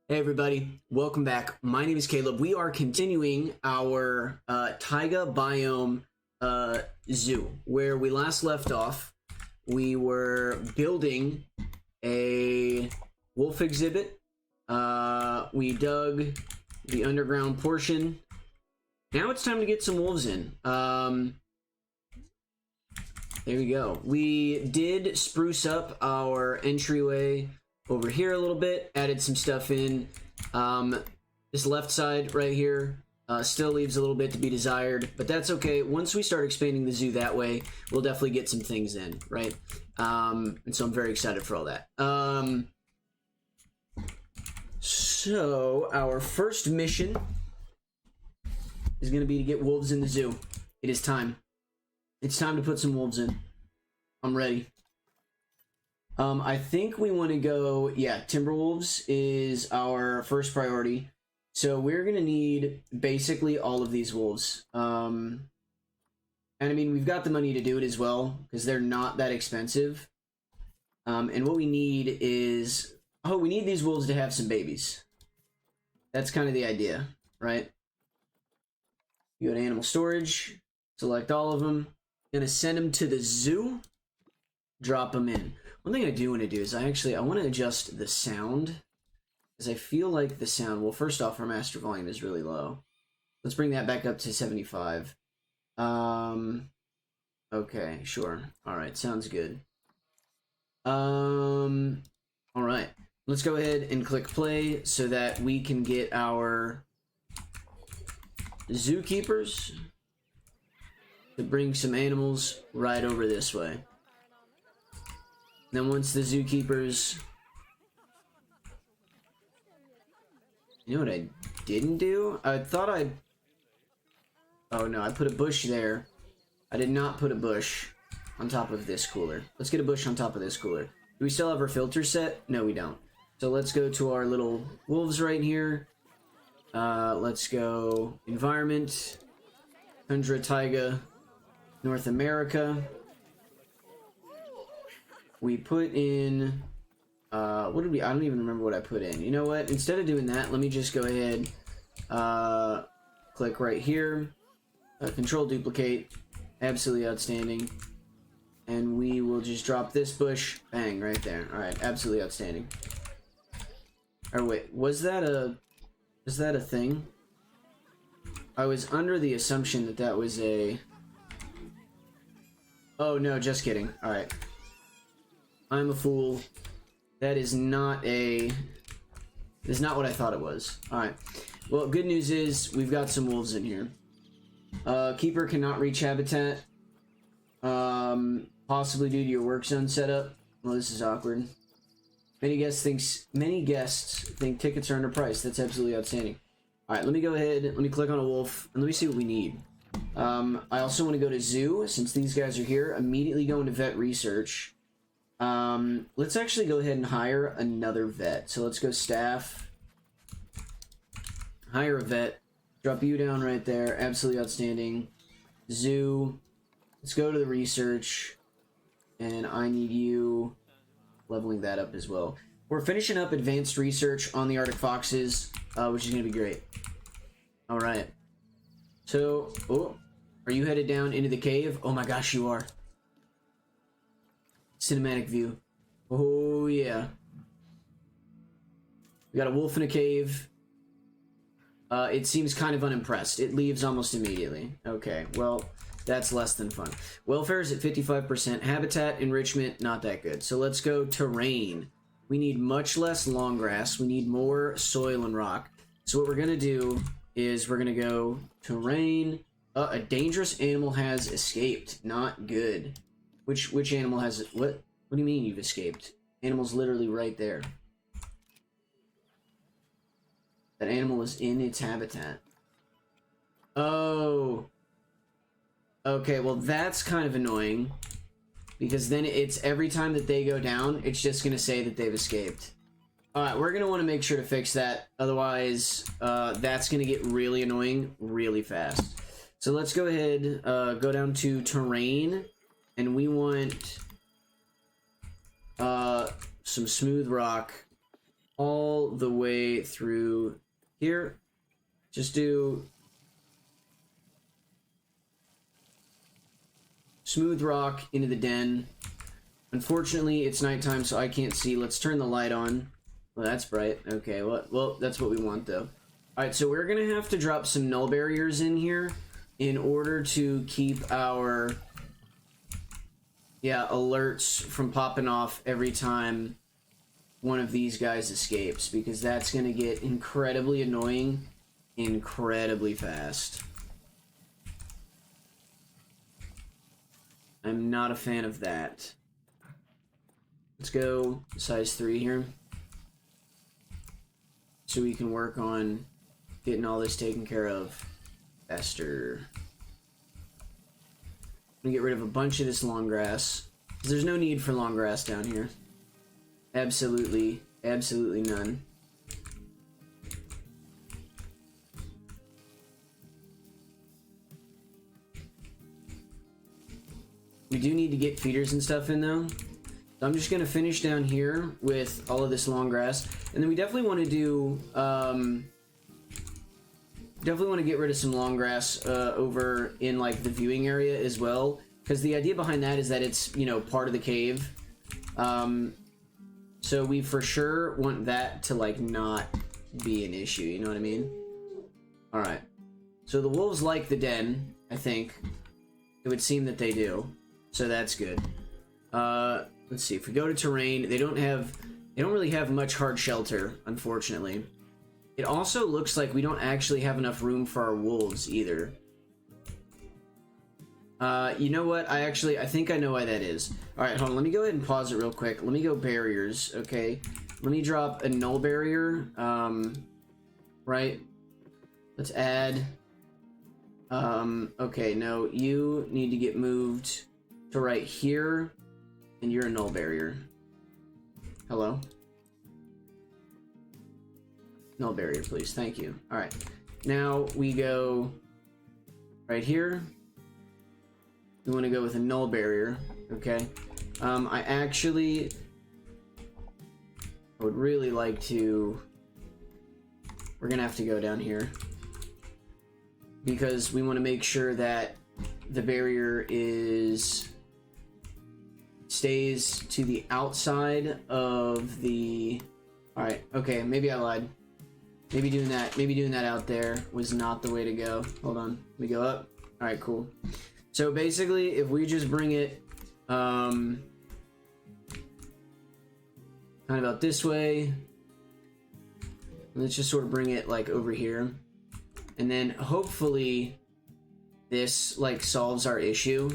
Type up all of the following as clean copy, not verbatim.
Hey everybody, welcome back. My name is Caleb. We are continuing our taiga biome zoo. Where we last left off, we were building a wolf exhibit. We dug the underground portion. Now it's time to get some wolves in. There we go. We did spruce up our entryway over here a little bit, added some stuff in. This left side right here still leaves a little bit to be desired, but that's okay. Once we start expanding the zoo that way, we'll definitely get some things in, right? And so I'm very excited for all that. So our first mission is going to be to get wolves in the zoo. It is time. It's time to put some wolves in. I'm ready. I think we want to go, yeah, Timberwolves is our first priority. So we're going to need basically all of these wolves. And I mean, we've got the money to do it as well, because they're not that expensive. And what we need is, we need these wolves to have some babies. That's kind of the idea, right? You go to animal storage, select all of them. Gonna send them to the zoo, drop them in. One thing I do want to do is I want to adjust the sound, because I feel like the sound, well, first off, our master volume is really low. Let's bring that back up to 75. Okay, sure. All right, sounds good. All right, let's go ahead and click play so that we can get our zookeepers to bring some animals right over this way. Then once the zookeepers... You know what I didn't do? I thought I... Oh no, I put a bush there. I did not put a bush on top of this cooler. Let's get a bush on top of this cooler. Do we still have our filter set? No, we don't. So let's go to our little wolves right here. Let's go environment, tundra, taiga, North America. We put in, what did we, I don't even remember what I put in. You know what, instead of doing that, let me just go ahead, click right here, control duplicate, absolutely outstanding, and we will just drop this bush, bang, right there. Alright, absolutely outstanding. Or wait, was that a thing? I was under the assumption that that was a... Oh no, just kidding. Alright. I'm a fool. That is not a... That is not what I thought it was. Alright. Well, good news is we've got some wolves in here. Keeper cannot reach habitat. Possibly due to your work zone setup. Well, this is awkward. Many guests think tickets are underpriced. That's absolutely outstanding. Alright, let me go ahead, let me click on a wolf, and let me see what we need. I also want to go to zoo, since these guys are here. Immediately go into vet research. Let's actually go ahead and hire another vet. So let's go staff. Hire a vet. Drop you down right there. Absolutely outstanding. Zoo. Let's go to the research. And I need you leveling that up as well. We're finishing up advanced research on the Arctic foxes, which is going to be great. Alright. So, oh, are you headed down into the cave? Oh my gosh, you are. Cinematic view. Oh yeah. We got a wolf in a cave. It seems kind of unimpressed. It leaves almost immediately. Okay, well, that's less than fun. Welfare is at 55%. Habitat enrichment, not that good. So let's go terrain. We need much less long grass. We need more soil and rock. So what we're going to do is we're going to go terrain. A dangerous animal has escaped. Not good. Which animal has it? What do you mean you've escaped? Animal's literally right there. That animal is in its habitat. Oh. Okay, well that's kind of annoying. Because then it's every time that they go down, it's just going to say that they've escaped. Alright, we're going to want to make sure to fix that. Otherwise, that's going to get really annoying really fast. So let's go ahead, go down to terrain. And we want some smooth rock all the way through here. Just do smooth rock into the den. Unfortunately, it's nighttime, so I can't see. Let's turn the light on. Well, that's bright. Okay, well, that's what we want, though. Alright, so we're gonna have to drop some null barriers in here in order to keep our, alerts from popping off every time one of these guys escapes, because that's gonna get incredibly annoying incredibly fast. I'm not a fan of that. Let's go size 3 here, so we can work on getting all this taken care of faster. I'm gonna get rid of a bunch of this long grass, because there's no need for long grass down here. Absolutely none. We do need to get feeders and stuff in, though. So I'm just going to finish down here with all of this long grass. And then we definitely want to do... definitely want to get rid of some long grass over in, like, the viewing area as well. Because the idea behind that is that it's, you know, part of the cave. So we for sure want that to, like, not be an issue, you know what I mean? Alright. So the wolves like the den, I think. It would seem that they do. So that's good. Let's see. If we go to terrain, they don't really have much hard shelter, unfortunately. It also looks like we don't actually have enough room for our wolves either. You know what? I think I know why that is. Alright, hold on. Let me go ahead and pause it real quick. Let me go barriers, okay? Let me drop a null barrier. Right? Let's add... okay, no, you need to get moved to right here, and you're a null barrier. Hello? Null barrier, please. Thank you. Alright. Now we go right here. We want to go with a null barrier, okay? I would really like to... We're gonna have to go down here, because we want to make sure that the barrier stays to the outside of the... Alright, okay, maybe I lied. Maybe doing that out there was not the way to go. Hold on, let me go up. Alright, cool. So basically, if we just bring it kind of out this way, let's just sort of bring it like over here. And then hopefully this like solves our issue.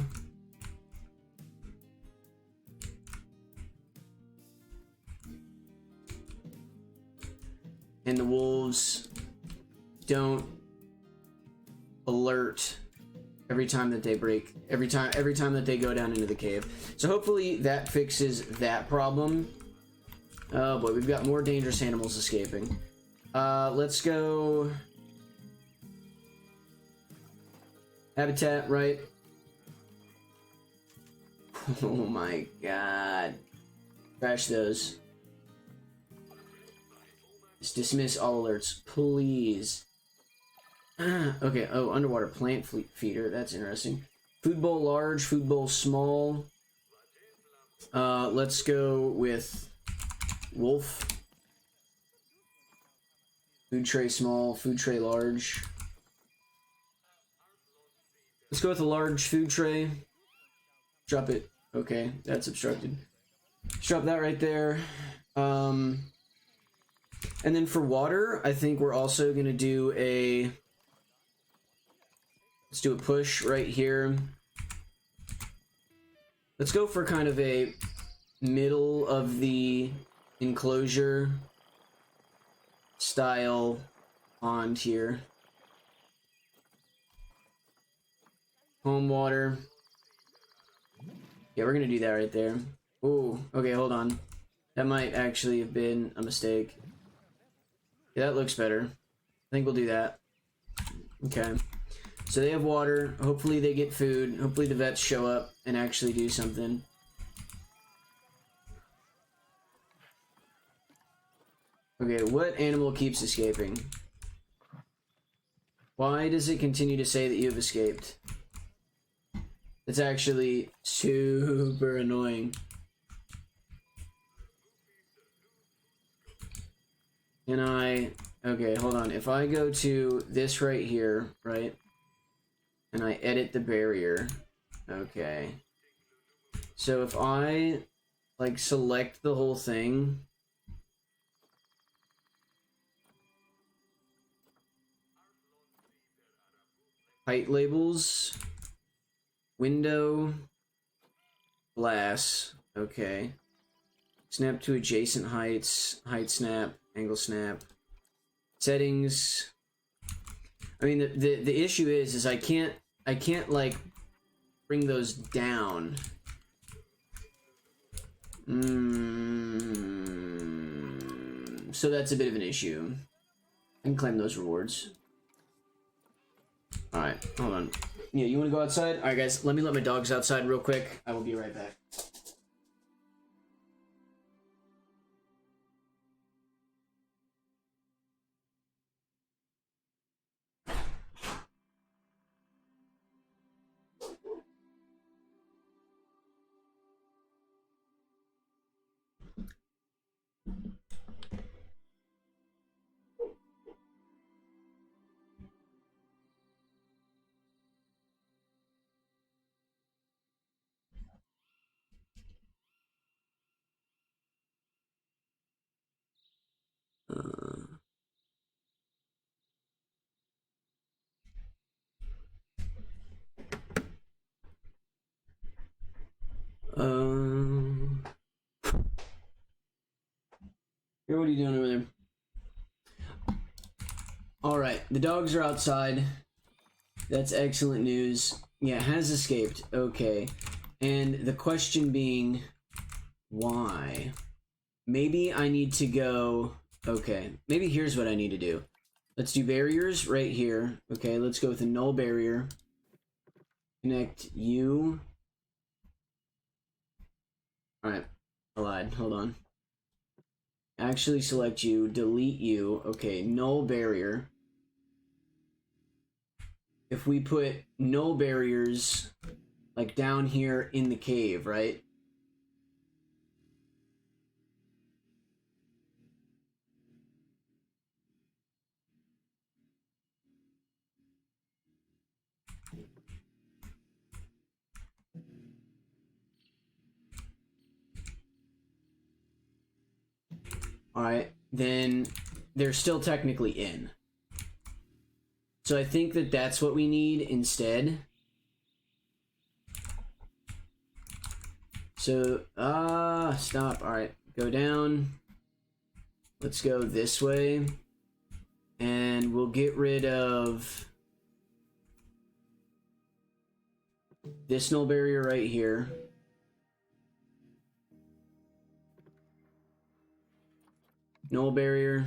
And the wolves don't alert every time that they every time that they go down into the cave. So hopefully that fixes that problem. Oh boy, we've got more dangerous animals escaping. Let's go habitat, right? Oh my god. Crash those. Just dismiss all alerts, please. Okay, oh, underwater plant feeder. That's interesting. Food bowl large, food bowl small. Let's go with wolf. Food tray small, food tray large. Let's go with a large food tray. Drop it. Okay, that's obstructed. Let's drop that right there. And then for water, I think we're also gonna do a... Let's do a push right here. Let's go for kind of a middle of the enclosure style pond here. Home water. Yeah, we're gonna do that right there. Ooh, okay, hold on. That might actually have been a mistake. Yeah, that looks better. I think we'll do that. Okay. So they have water. Hopefully they get food. Hopefully the vets show up and actually do something. Okay, what animal keeps escaping? Why does it continue to say that you have escaped? It's actually super annoying. Can I... Okay, hold on. If I go to this right here, right? And I edit the barrier. Okay. So if I, like, select the whole thing... Height labels... Window... Glass. Okay. Snap to adjacent heights. Height snap. Angle snap. Settings. I mean, the issue is I can't like bring those down. So that's a bit of an issue. I can claim those rewards. All right, hold on. Yeah, you want to go outside? All right, guys. Let me let my dogs outside real quick. I will be right back. Here, what are you doing over there? Alright, the dogs are outside. That's excellent news. Yeah, has escaped. Okay. And the question being, why? Maybe I need to go... Okay, maybe here's what I need to do. Let's do barriers right here. Okay, let's go with a null barrier. Connect you. Alright, I lied. Hold on. Actually select you, delete you. Okay, null barrier. If we put null barriers, like down here in the cave, right? Alright, then they're still technically in. So I think that that's what we need instead. So, stop. Alright, go down. Let's go this way. And we'll get rid of this null barrier right here. Null barrier.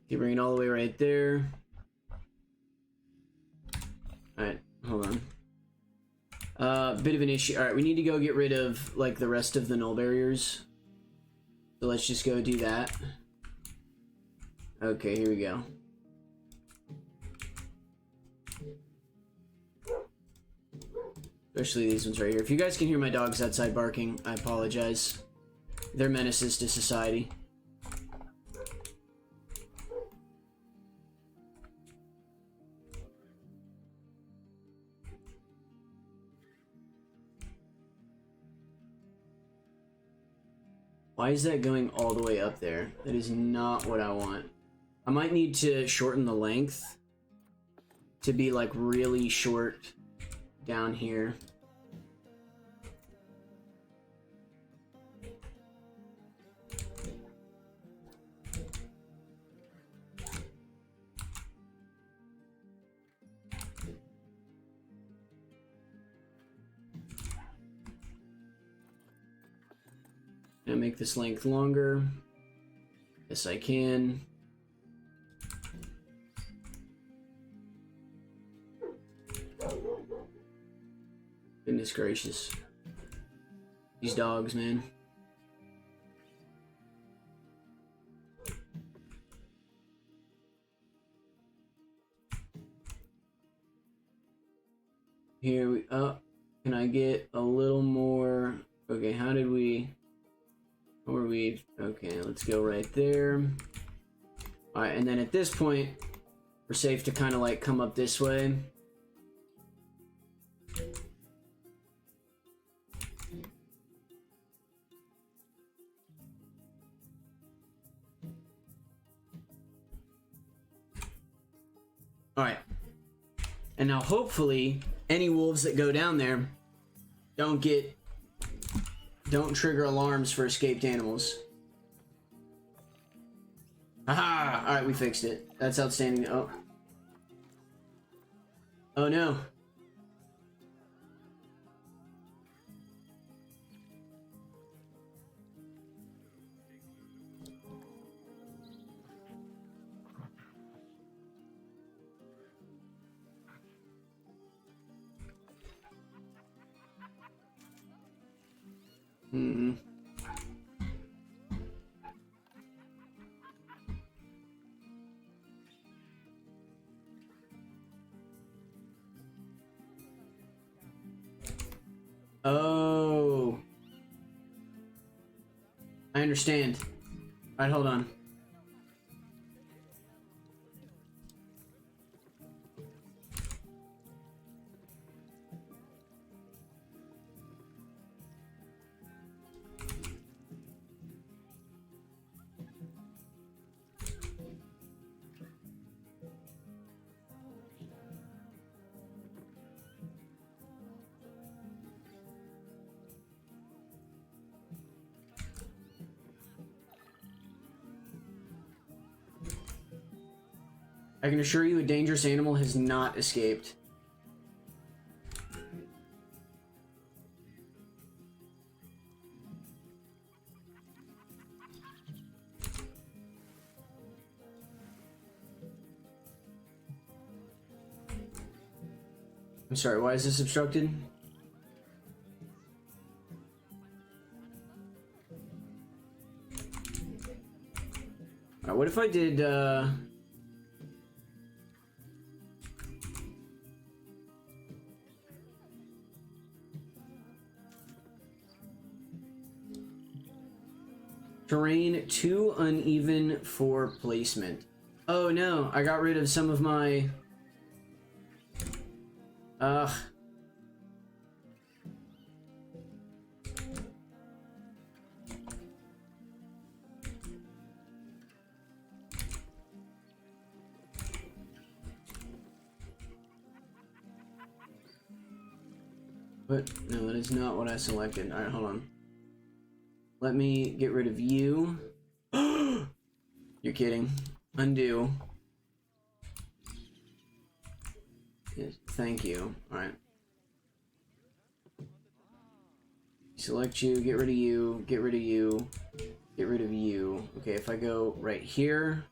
You bring it all the way right there. Alright, hold on. Bit of an issue. Alright, we need to go get rid of, like, the rest of the null barriers. So let's just go do that. Okay, here we go. Especially these ones right here. If you guys can hear my dogs outside barking, I apologize. They're menaces to society. Why is that going all the way up there? That is not what I want. I might need to shorten the length to be like really short down here. And make this length longer. Yes, I can. Goodness gracious. These dogs, man. Here we can I get a little more? Okay, how did we? How were we? Okay, let's go right there. All right, and then at this point, we're safe to kind of like come up this way. All right, and now hopefully any wolves that go down there don't trigger alarms for escaped animals. Aha! All right, we fixed it. That's outstanding. Oh. Oh no. Hmm. Oh. I understand. Alright, hold on. I can assure you a dangerous animal has not escaped. I'm sorry, why is this obstructed? Alright, what if I did, terrain too uneven for placement. Oh no, I got rid of some of my... Ugh. But no, that is not what I selected. Alright, hold on. Let me get rid of you. You're kidding. Undo. Yes, thank you. Alright. Select you, get rid of you, get rid of you, get rid of you. Okay, if I go right here.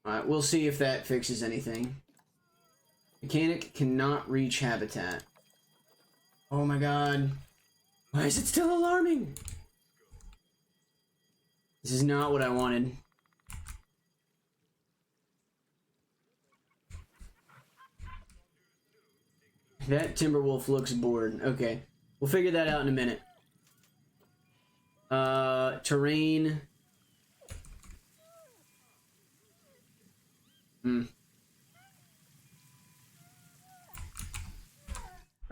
Alright, we'll see if that fixes anything. Mechanic cannot reach habitat. Oh my god. Why is it still alarming? This is not what I wanted. That Timberwolf looks bored. Okay. We'll figure that out in a minute. Terrain.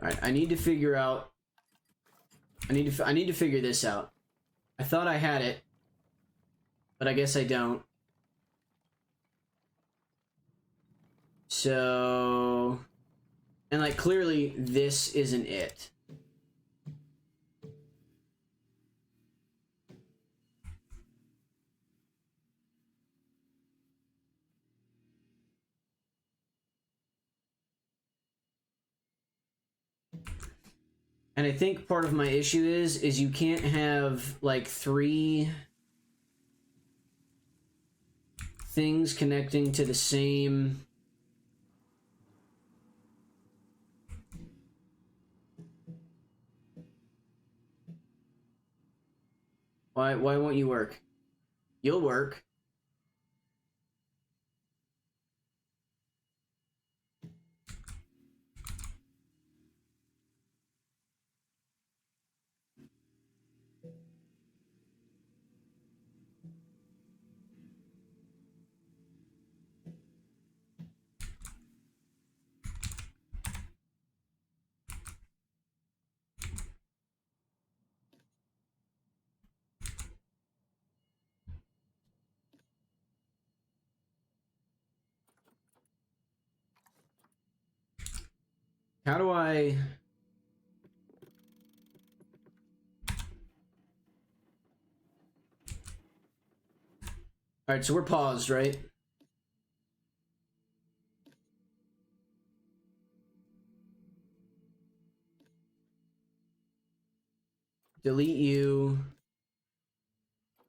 Alright, I need to figure out... I need to figure this out. I thought I had it, but I guess I don't. So... And, like, clearly, this isn't it. And I think part of my issue is you can't have like 3 things connecting to the same. Why won't you work? You'll work. How do I... Alright, so we're paused, right? Delete you.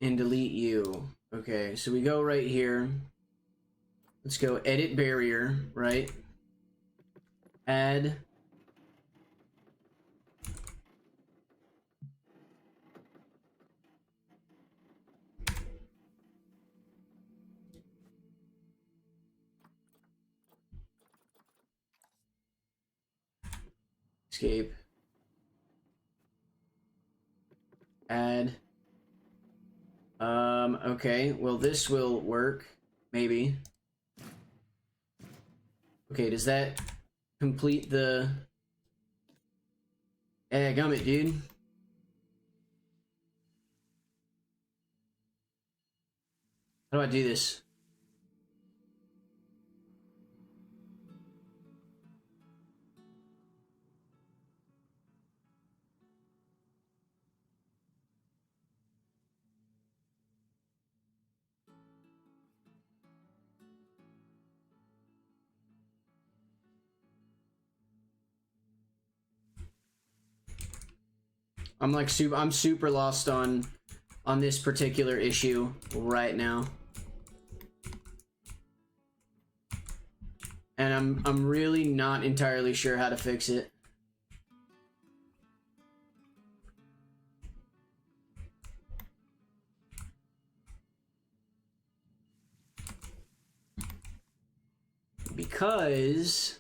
And delete you. Okay, so we go right here. Let's go edit barrier, right? Add. Escape. Add. Okay, well this will work. Maybe. Okay, does that complete the... gummit, dude. How do I do this? I'm super lost on this particular issue right now. And I'm really not entirely sure how to fix it. Because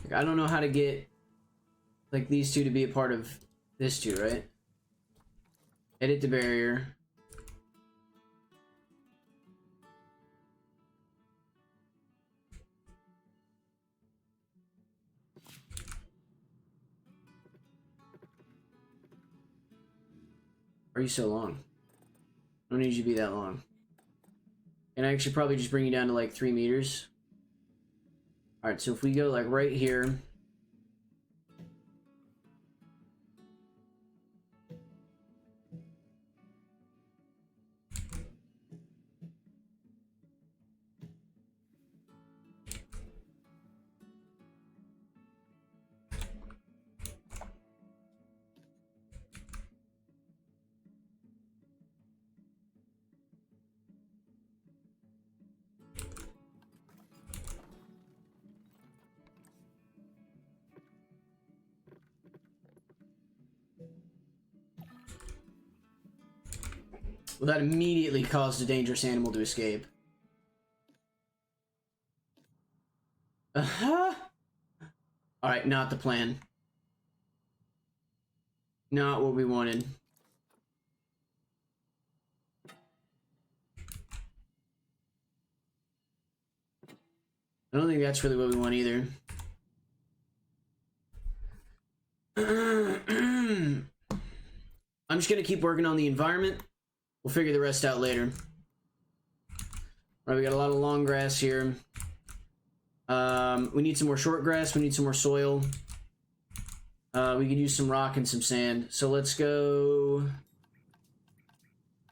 like, I don't know how to get like these two to be a part of this two, right? Edit the barrier. Are you so long? I don't need you to be that long. And I actually probably just bring you down to like 3 meters. Alright, so if we go like right here. Well, that immediately caused a dangerous animal to escape. Uh-huh. Alright, not the plan. Not what we wanted. I don't think that's really what we want either. I'm just gonna keep working on the environment. We'll figure the rest out later. Alright, we got a lot of long grass here. We need some more short grass. We need some more soil. We could use some rock and some sand. So let's go...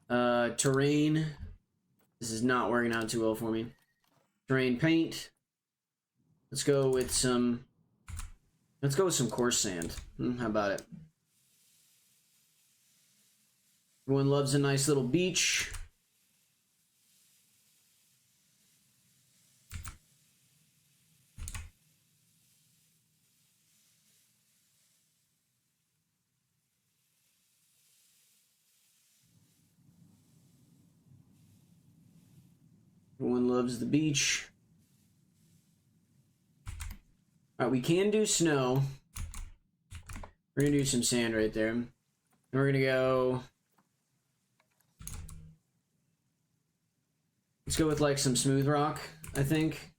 terrain. This is not working out too well for me. Terrain paint. Let's go with some Let's go with some coarse sand. How about it? Everyone loves a nice little beach. Everyone loves the beach. Alright, we can do snow. We're gonna do some sand right there. And we're gonna go... Let's go with like some smooth rock, I think.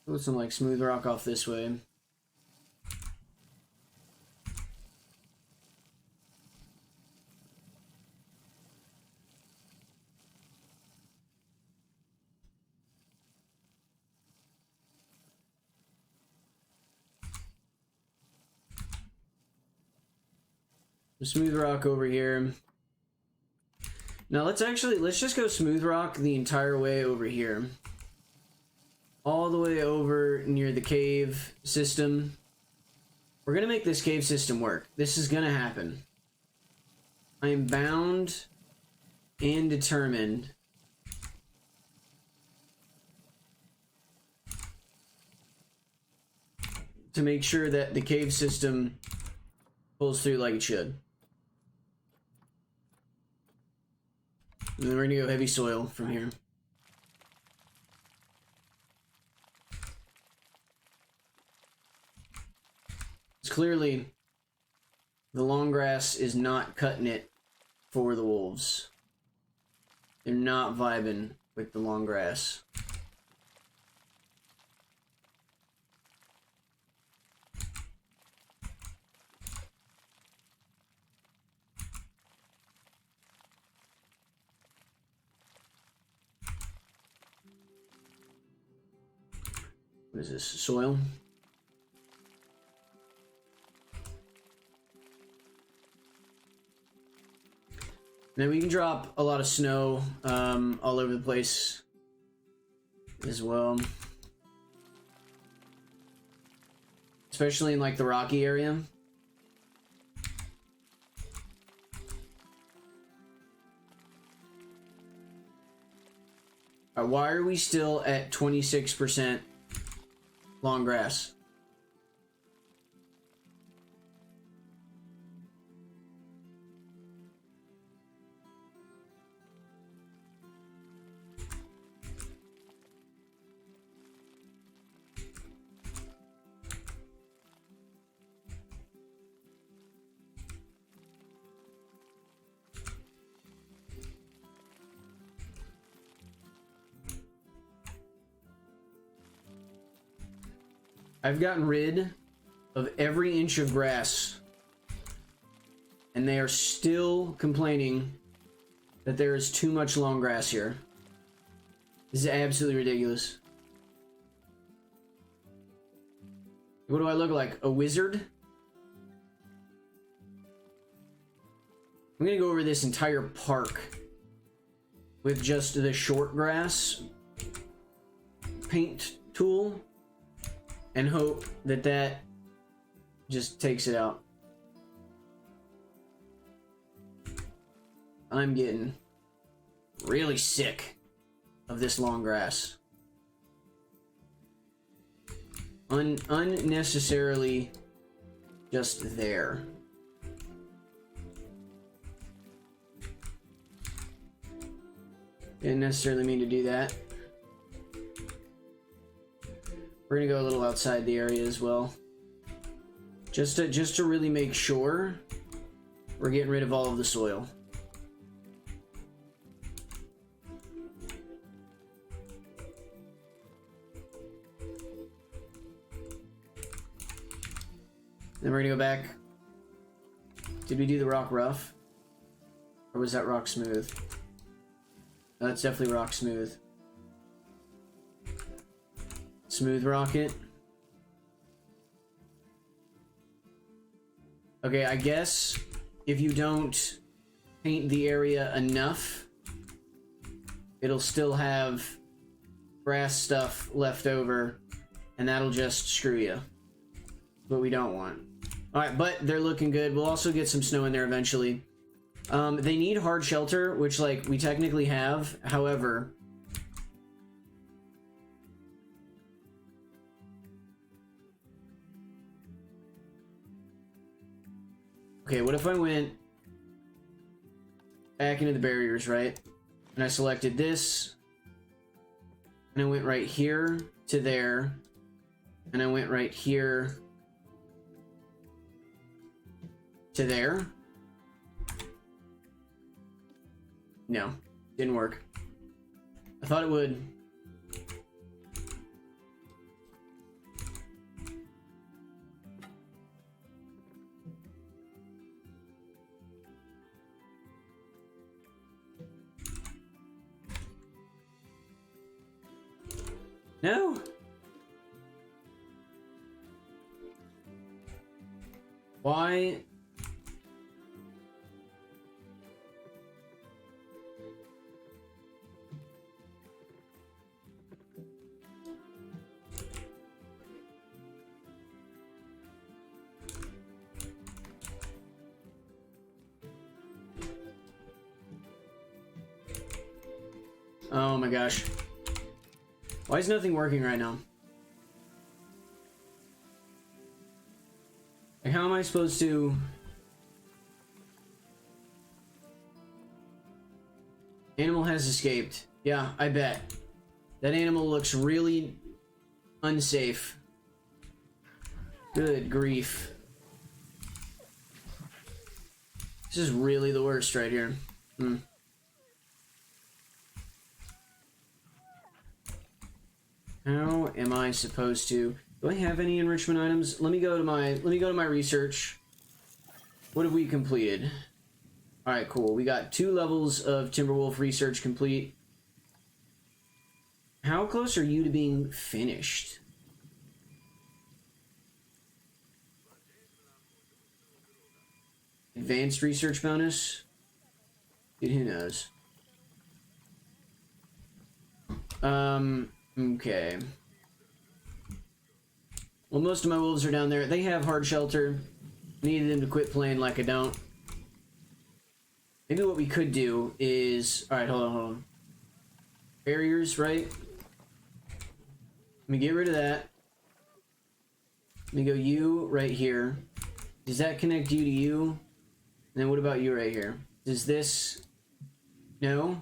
Put some like smooth rock off this way. Smooth rock over here. Now let's just go smooth rock the entire way over here. All the way over near the cave system. We're gonna make this cave system work. This is gonna happen. I am bound and determined to make sure that the cave system pulls through like it should. And then we're gonna go heavy soil from here. It's clearly the long grass is not cutting it for the wolves. They're not vibing with the long grass. What is this? Soil? Then we can drop a lot of snow all over the place as well. Especially in like the rocky area. Why are we still at 26% long grass? I've gotten rid of every inch of grass, and they are still complaining that there is too much long grass here. This is absolutely ridiculous. What do I look like? A wizard? I'm gonna go over this entire park with just the short grass paint tool and hope that that just takes it out. I'm getting really sick of this long grass. Unnecessarily just there. Didn't necessarily mean to do that. We're gonna go a little outside the area as well. Just to really make sure we're getting rid of all of the soil. Then we're gonna go back. Did we do the rock rough? Or was that rock smooth? No, that's definitely rock smooth. Smooth rocket. Okay, I guess if you don't paint the area enough, it'll still have grass stuff left over, and that'll just screw you. What we don't want. Alright, but they're looking good. We'll also get some snow in there eventually. They need hard shelter, which, like, we technically have. However, okay, what if I went back into the barriers, right? And I selected this, and I went right here to there, and I went right here to there. No, didn't work. I thought it would. No. Why? Oh my gosh. Why is nothing working right now? Like, how am I supposed to... Animal has escaped. Yeah, I bet. That animal looks really unsafe. Good grief. This is really the worst right here. How am I supposed to... Do I have any enrichment items? Let me go to my research. What have we completed? Alright, cool. We got 2 levels of Timberwolf research complete. How close are you to being finished? Advanced research bonus? Dude, who knows? Okay. Well, most of my wolves are down there. They have hard shelter. Needed them to quit playing like I don't. Maybe what we could do is... Alright, hold on. Barriers, right? Let me get rid of that. Let me go you right here. Does that connect you to you? And then what about you right here? Does this... No?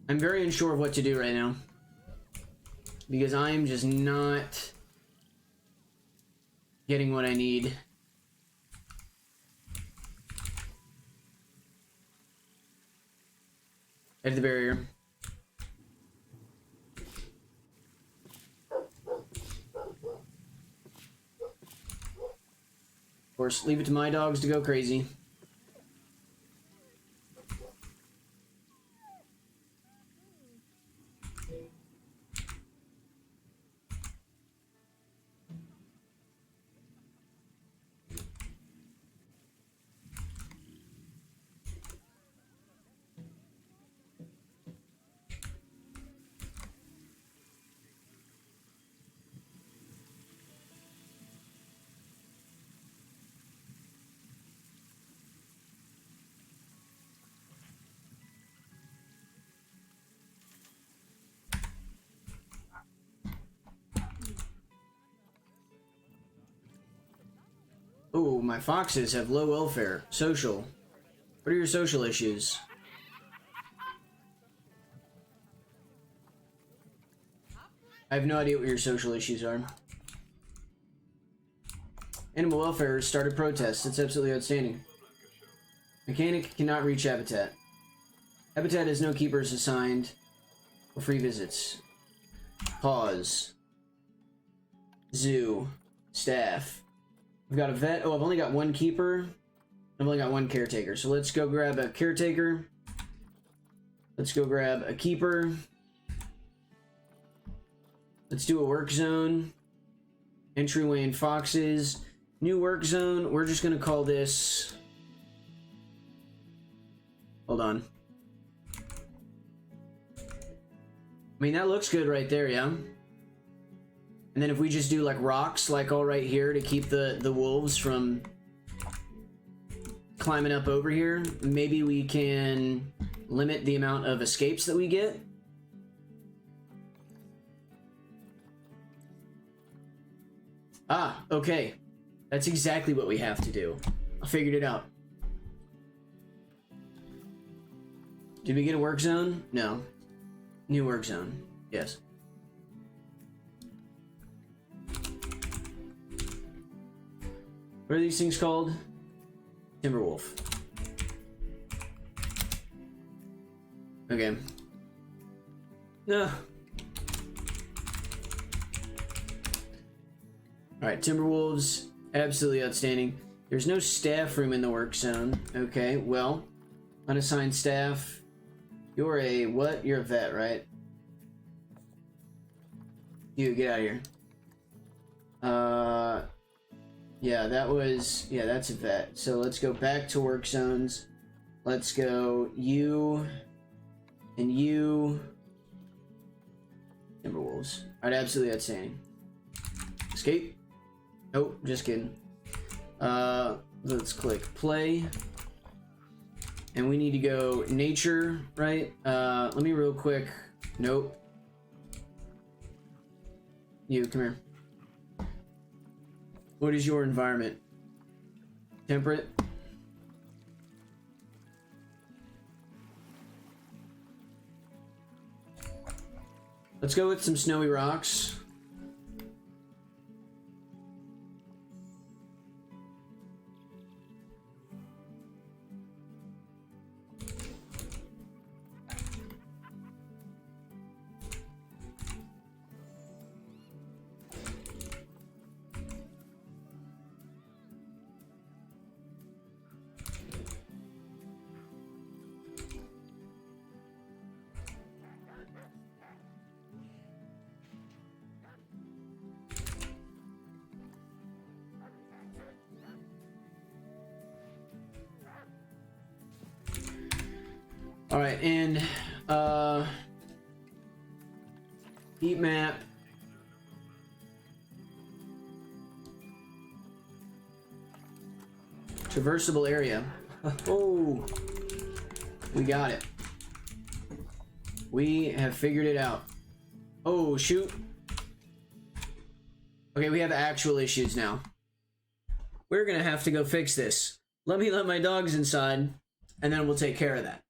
I'm very unsure of what to do right now. Because I'm just not getting what I need. At the barrier. Of course, leave it to my dogs to go crazy. Oh, my foxes have low welfare. Social. What are your social issues? I have no idea what your social issues are. Animal welfare started protests. It's absolutely outstanding. Mechanic cannot reach habitat. Habitat has no keepers assigned or free visits. Pause. Zoo. Staff. We've got a vet. Oh, I've only got one keeper. I've only got one caretaker. So let's go grab a caretaker. Let's go grab a keeper. Let's do a work zone. Entryway and foxes. New work zone. We're just going to call this... Hold on. I mean, that looks good right there, yeah? And then if we just do like rocks, like all right here to keep the wolves from climbing up over here, maybe we can limit the amount of escapes that we get. Ah, okay. That's exactly what we have to do. I figured it out. Did we get a work zone? No. New work zone. Yes. What are these things called? Timberwolf. Okay. No. Alright, Timberwolves. Absolutely outstanding. There's no staff room in the work zone. Okay, well. Unassigned staff. You're a what? You're a vet, right? You, get out of here. Yeah, that's a vet. So let's go back to work zones. Let's go you and you. Timberwolves. Alright, absolutely outstanding. Escape? Nope, just kidding. Let's click play. And we need to go nature, right? Let me real quick. Nope. You, come here. What is your environment? Temperate? Let's go with some snowy rocks. All right, and heat map. Traversable area. Oh, we got it. We have figured it out. Oh, shoot. Okay, we have actual issues now. We're gonna have to go fix this. Let me let my dogs inside, and then we'll take care of that.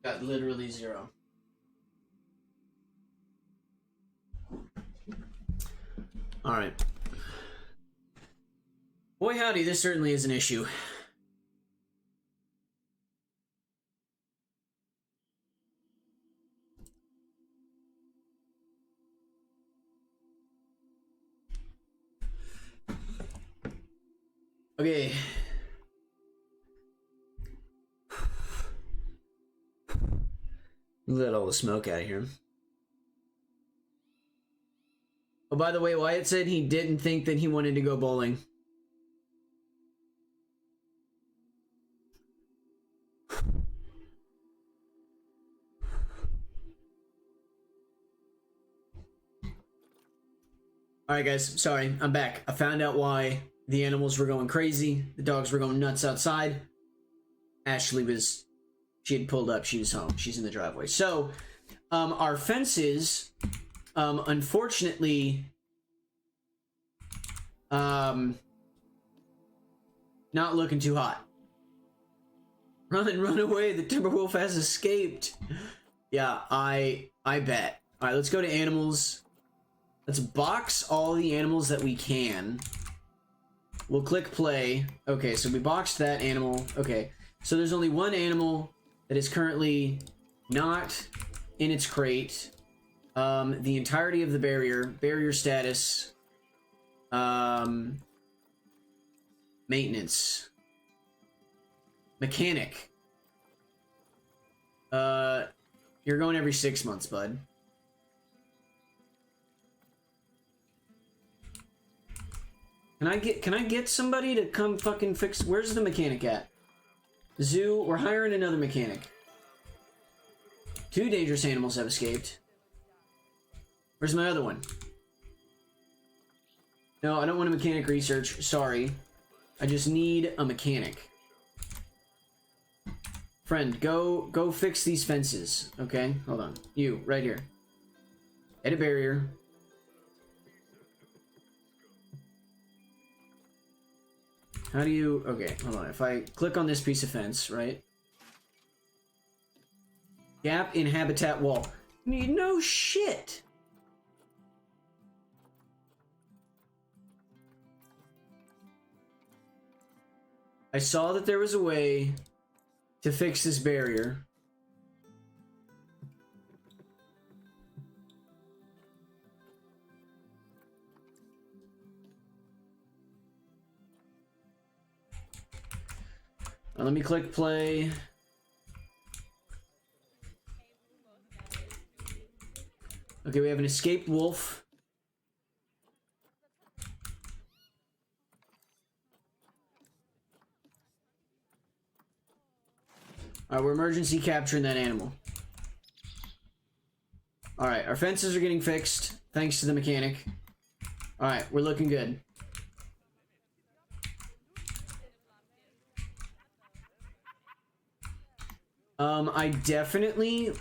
Got literally 0. Alright. Boy howdy, this certainly is an issue. Okay. Let all the smoke out of here. Oh, by the way, Wyatt said he didn't think that he wanted to go bowling. Alright guys, sorry, I'm back. I found out why the animals were going crazy. The dogs were going nuts outside. Ashley was... She had pulled up. She was home. She's in the driveway. So, our fences, unfortunately, not looking too hot. Run away. The Timberwolf has escaped. Yeah, I bet. All right, let's go to animals. Let's box all the animals that we can. We'll click play. Okay, so we boxed that animal. Okay, so there's only one animal that is currently not in its crate. The entirety of the barrier status, maintenance, mechanic. You're going every 6 months, bud. Can I get somebody to come fucking fix? Where's the mechanic at? Zoo, we're hiring another mechanic. 2 dangerous animals have escaped. Where's my other one? No, I don't want a mechanic research. Sorry. I just need a mechanic. Friend, go fix these fences. Okay, hold on. You, right here. Edit barrier. How do you... Okay, hold on. If I click on this piece of fence, right? Gap in habitat wall. No shit! I saw that there was a way to fix this barrier. Let me click play. Okay, we have an escaped wolf. Alright, we're emergency capturing that animal. Alright, our fences are getting fixed, thanks to the mechanic. Alright, we're looking good. I definitely...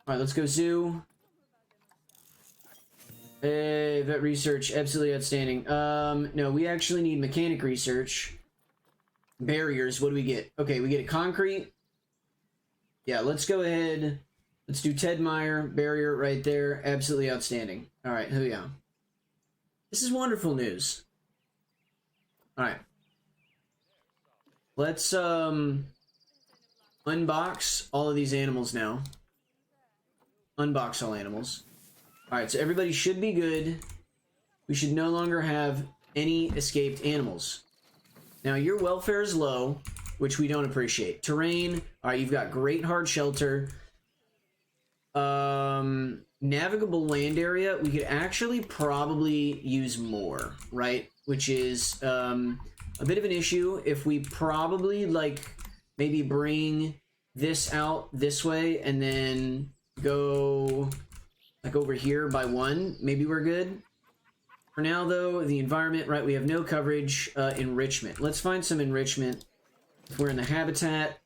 Alright, let's go zoo. Hey, vet research, absolutely outstanding. No, we actually need mechanic research. Barriers, what do we get? Okay, we get a concrete. Yeah, let's go ahead. Let's do Ted Meyer, barrier right there. Absolutely outstanding. Alright, here we go. This is wonderful news. Alright. Let's, unbox all of these animals now. Unbox all animals. Alright, so everybody should be good. We should no longer have any escaped animals. Now, your welfare is low, which we don't appreciate. Terrain, alright, you've got great hard shelter. Navigable land area, we could actually probably use more, right? Which is, a bit of an issue if we probably, like... Maybe bring this out this way and then go like over here by 1. Maybe we're good. For now, though, the environment, right, we have no coverage. Enrichment. Let's find some enrichment. If we're in the habitat.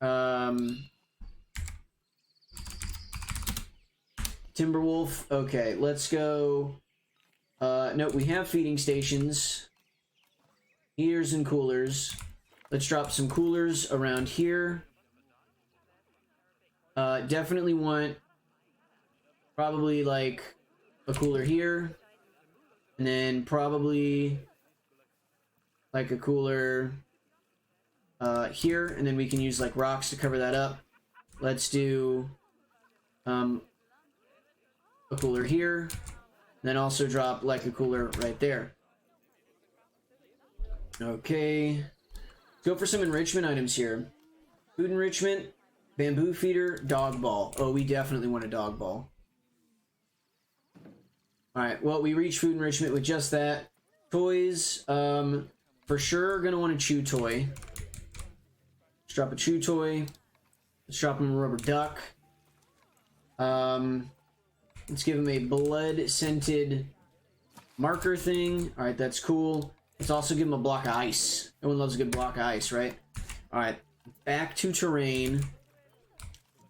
Timberwolf. Okay, let's go. No, we have feeding stations. Heaters and coolers. Let's drop some coolers around here. Definitely want probably like a cooler here, and then probably like a cooler here, and then we can use like rocks to cover that up. Let's do a cooler here, and then also drop like a cooler right there. Okay, let's go for some enrichment items here. Food enrichment, bamboo feeder, dog ball. Oh, we definitely want a dog ball. Alright, well, we reach food enrichment with just that. Toys, for sure gonna want a chew toy. Let's drop a chew toy. Let's drop him a rubber duck. Let's give him a blood-scented marker thing. Alright, that's cool. Let's also give him a block of ice. Everyone loves a good block of ice, right? Alright, back to terrain.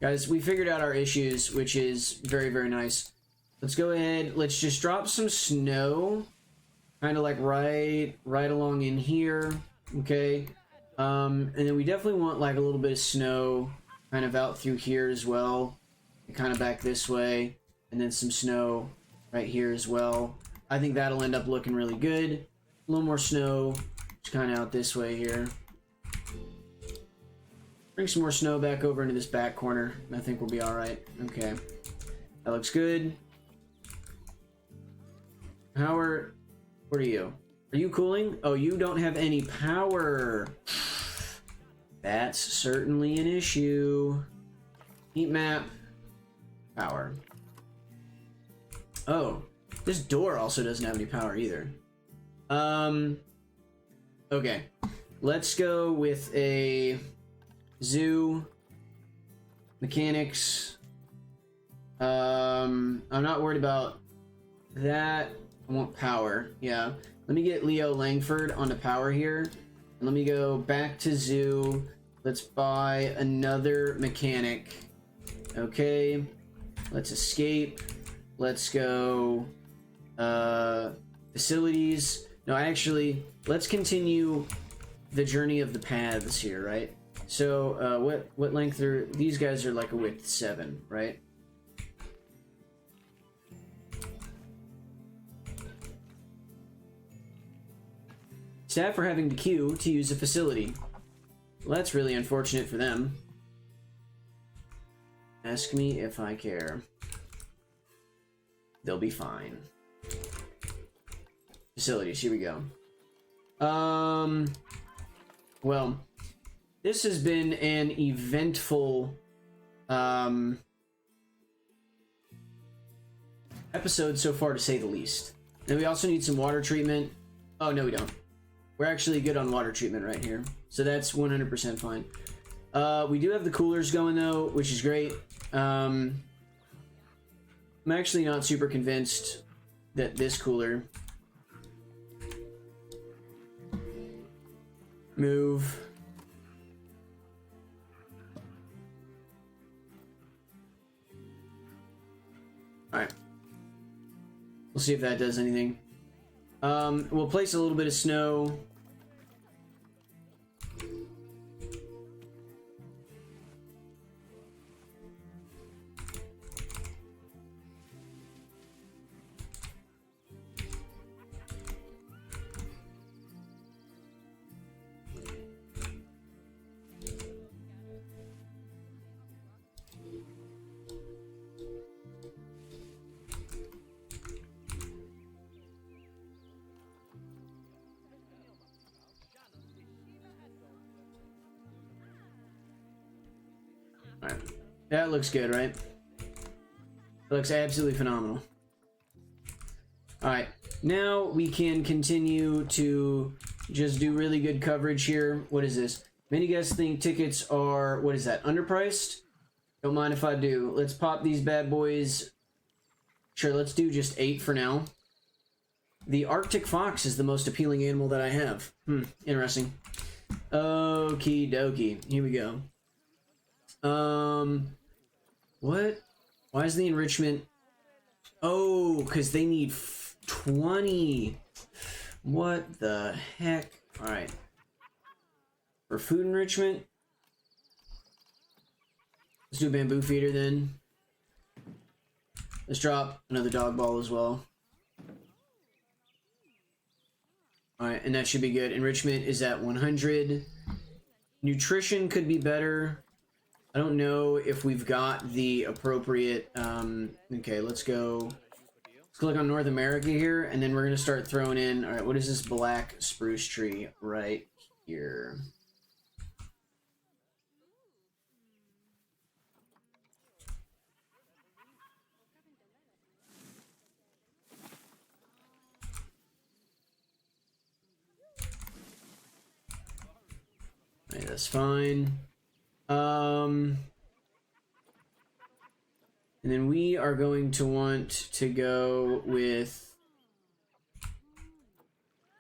Guys, we figured out our issues, which is very, very nice. Let's go ahead. Let's just drop some snow. Kind of like right along in here. Okay. And then we definitely want like a little bit of snow kind of out through here as well. And kind of back this way. And then some snow right here as well. I think that'll end up looking really good. A little more snow, just kind of out this way here. Bring some more snow back over into this back corner, and I think we'll be alright. Okay. That looks good. Power. What are you? Are you cooling? Oh, you don't have any power. That's certainly an issue. Heat map. Power. Oh, this door also doesn't have any power either. Okay. Let's go with a zoo. Mechanics. I'm not worried about that. I want power. Yeah. Let me get Leo Langford onto power here. And let me go back to zoo. Let's buy another mechanic. Okay. Let's escape. Let's go facilities. No, actually, let's continue the journey of the paths here, right? So, what length are these guys? Are like a width 7, right? Staff are having to queue to use a facility. Well, that's really unfortunate for them. Ask me if I care. They'll be fine. Facilities, here we go. Well, this has been an eventful episode so far, to say the least. And we also need some water treatment. Oh, no, we don't. We're actually good on water treatment right here. So that's 100% fine. We do have the coolers going, though, which is great. I'm actually not super convinced that this cooler... Move. Alright. We'll see if that does anything. We'll place a little bit of snow. Alright. That looks good, right? It looks absolutely phenomenal. Alright. Now we can continue to just do really good coverage here. What is this? Many guys think tickets are, what is that, underpriced? Don't mind if I do. Let's pop these bad boys. Sure, let's do just 8 for now. The Arctic fox is the most appealing animal that I have. Interesting. Okie dokie. Here we go. What? Why is the enrichment? Oh, because they need 20. What the heck? Alright. For food enrichment. Let's do a bamboo feeder then. Let's drop another dog ball as well. Alright, and that should be good. Enrichment is at 100. Nutrition could be better. I don't know if we've got the appropriate... okay, let's go... Let's click on North America here, and then we're going to start throwing in... Alright, what is this black spruce tree right here? Alright, that's fine. And then we are going to want to go with...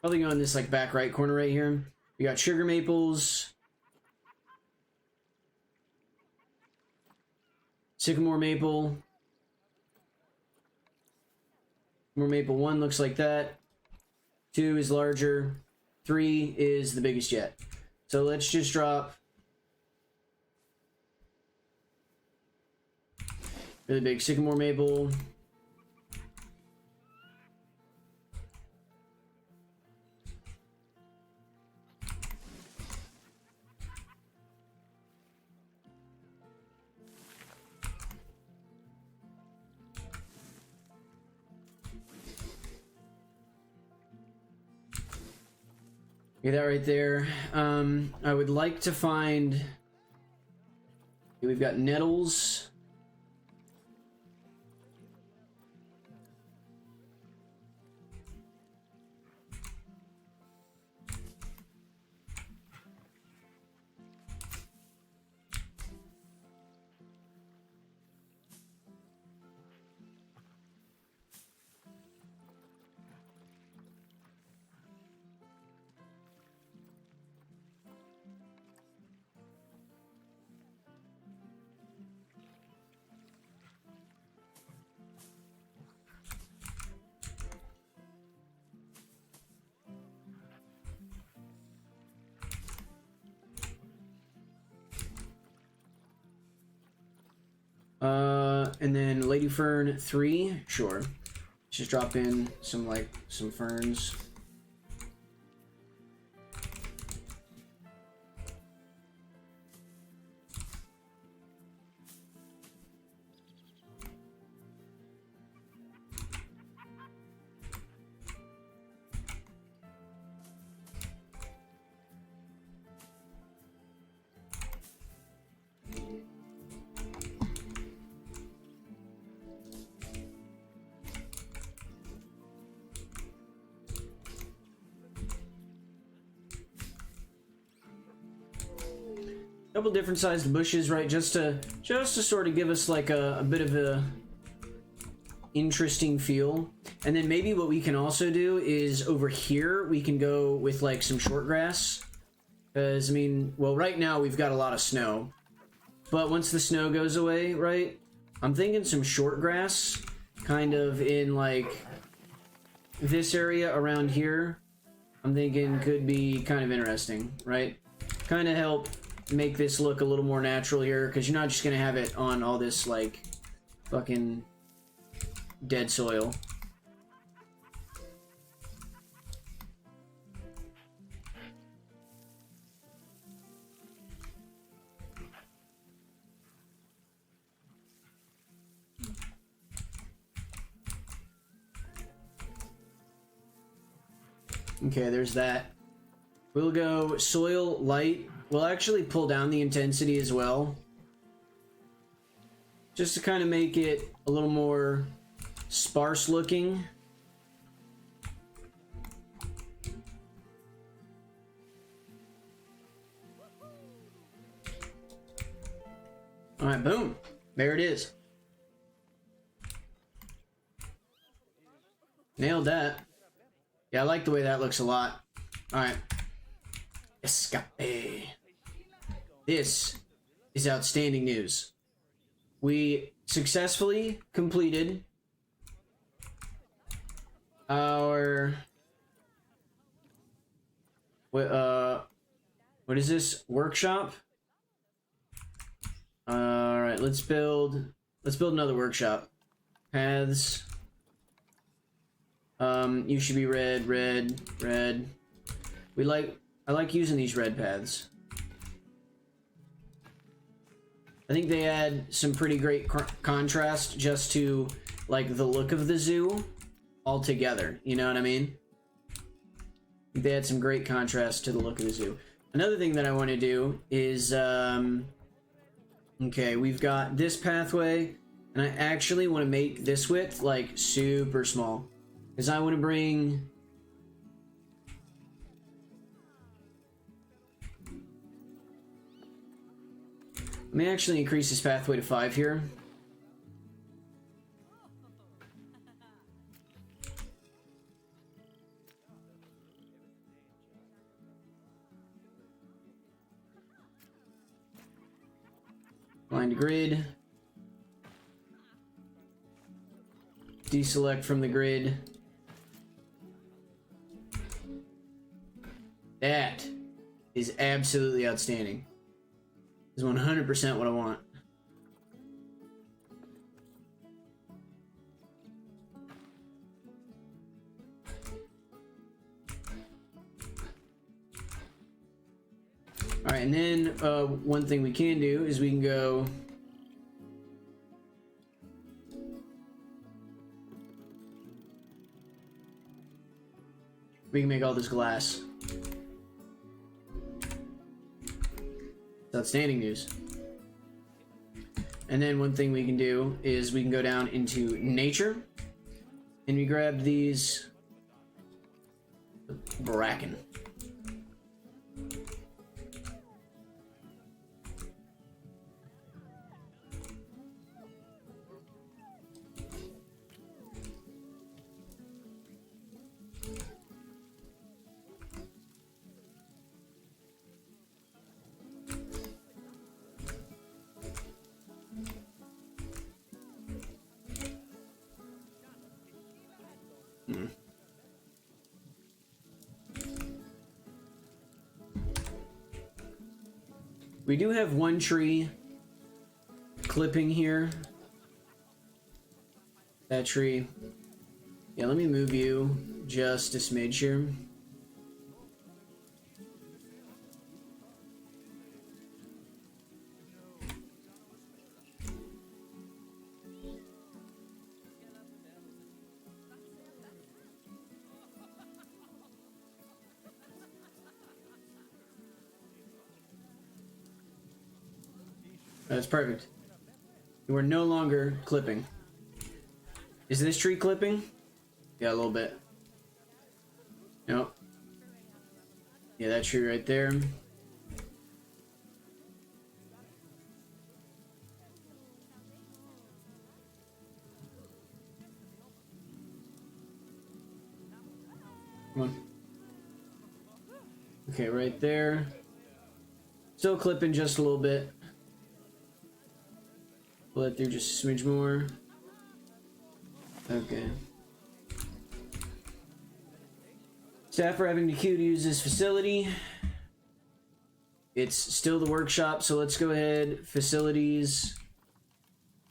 Probably go in this like back right corner right here. We got sugar maples. Sycamore maple. Sycamore maple 1 looks like that. 2 is larger. 3 is the biggest yet. So let's just drop really big sycamore maple. Get that right there. I would like to find... We've got nettles. And then Lady Fern 3, sure. Just drop in some ferns. Couple different sized bushes, right? Just to sort of give us like a bit of a interesting feel. And then maybe what we can also do is over here we can go with like some short grass. Because I mean, well, right now we've got a lot of snow, but once the snow goes away, right? I'm thinking some short grass, kind of in like this area around here. I'm thinking could be kind of interesting, right? Kind of help make this look a little more natural here, because you're not just gonna have it on all this like fucking dead soil. Okay, there's that. We'll go soil light. We'll actually pull down the intensity as well, just to kind of make it a little more sparse looking. All right, boom. There it is. Nailed that. Yeah, I like the way that looks a lot. All right. Escape. This is outstanding news. We successfully completed our what is this? Workshop? Alright, let's build another workshop. Paths. You should be red, red, red. I like using these red paths. I think they add some pretty great contrast just to, like, the look of the zoo altogether. You know what I mean? They add some great contrast to the look of the zoo. Another thing that I want to do is, okay, we've got this pathway, and I actually want to make this width, like, super small. Because I want to bring... Let me actually increase this pathway to 5 here. Find a grid. Deselect from the grid. That is absolutely outstanding. Is 100% what I want. Alright, and then one thing we can do is we can go... We can make all this glass. It's outstanding news. And then one thing we can do is we can go down into nature and we grab these bracken. We do have one tree clipping here. That tree. Yeah, let me move you just a smidge here. That's perfect. We're no longer clipping. Is this tree clipping? Yeah, a little bit. Nope. Yeah, that tree right there. Come on. Okay, right there. Still clipping just a little bit. Pull it through just a smidge more. Okay. Staff are having to queue to use this facility. It's still the workshop, so let's go ahead. Facilities.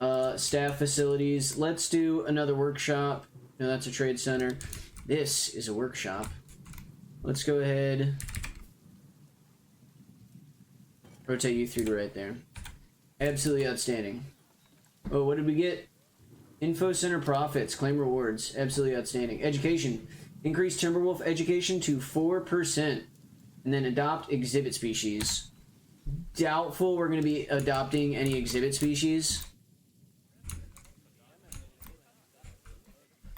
Staff facilities. Let's do another workshop. No, that's a trade center. This is a workshop. Let's go ahead. Rotate you through to right there. Absolutely outstanding. Oh, what did we get? Info Center profits. Claim rewards. Absolutely outstanding. Education. Increase Timberwolf education to 4%. And then adopt exhibit species. Doubtful we're going to be adopting any exhibit species.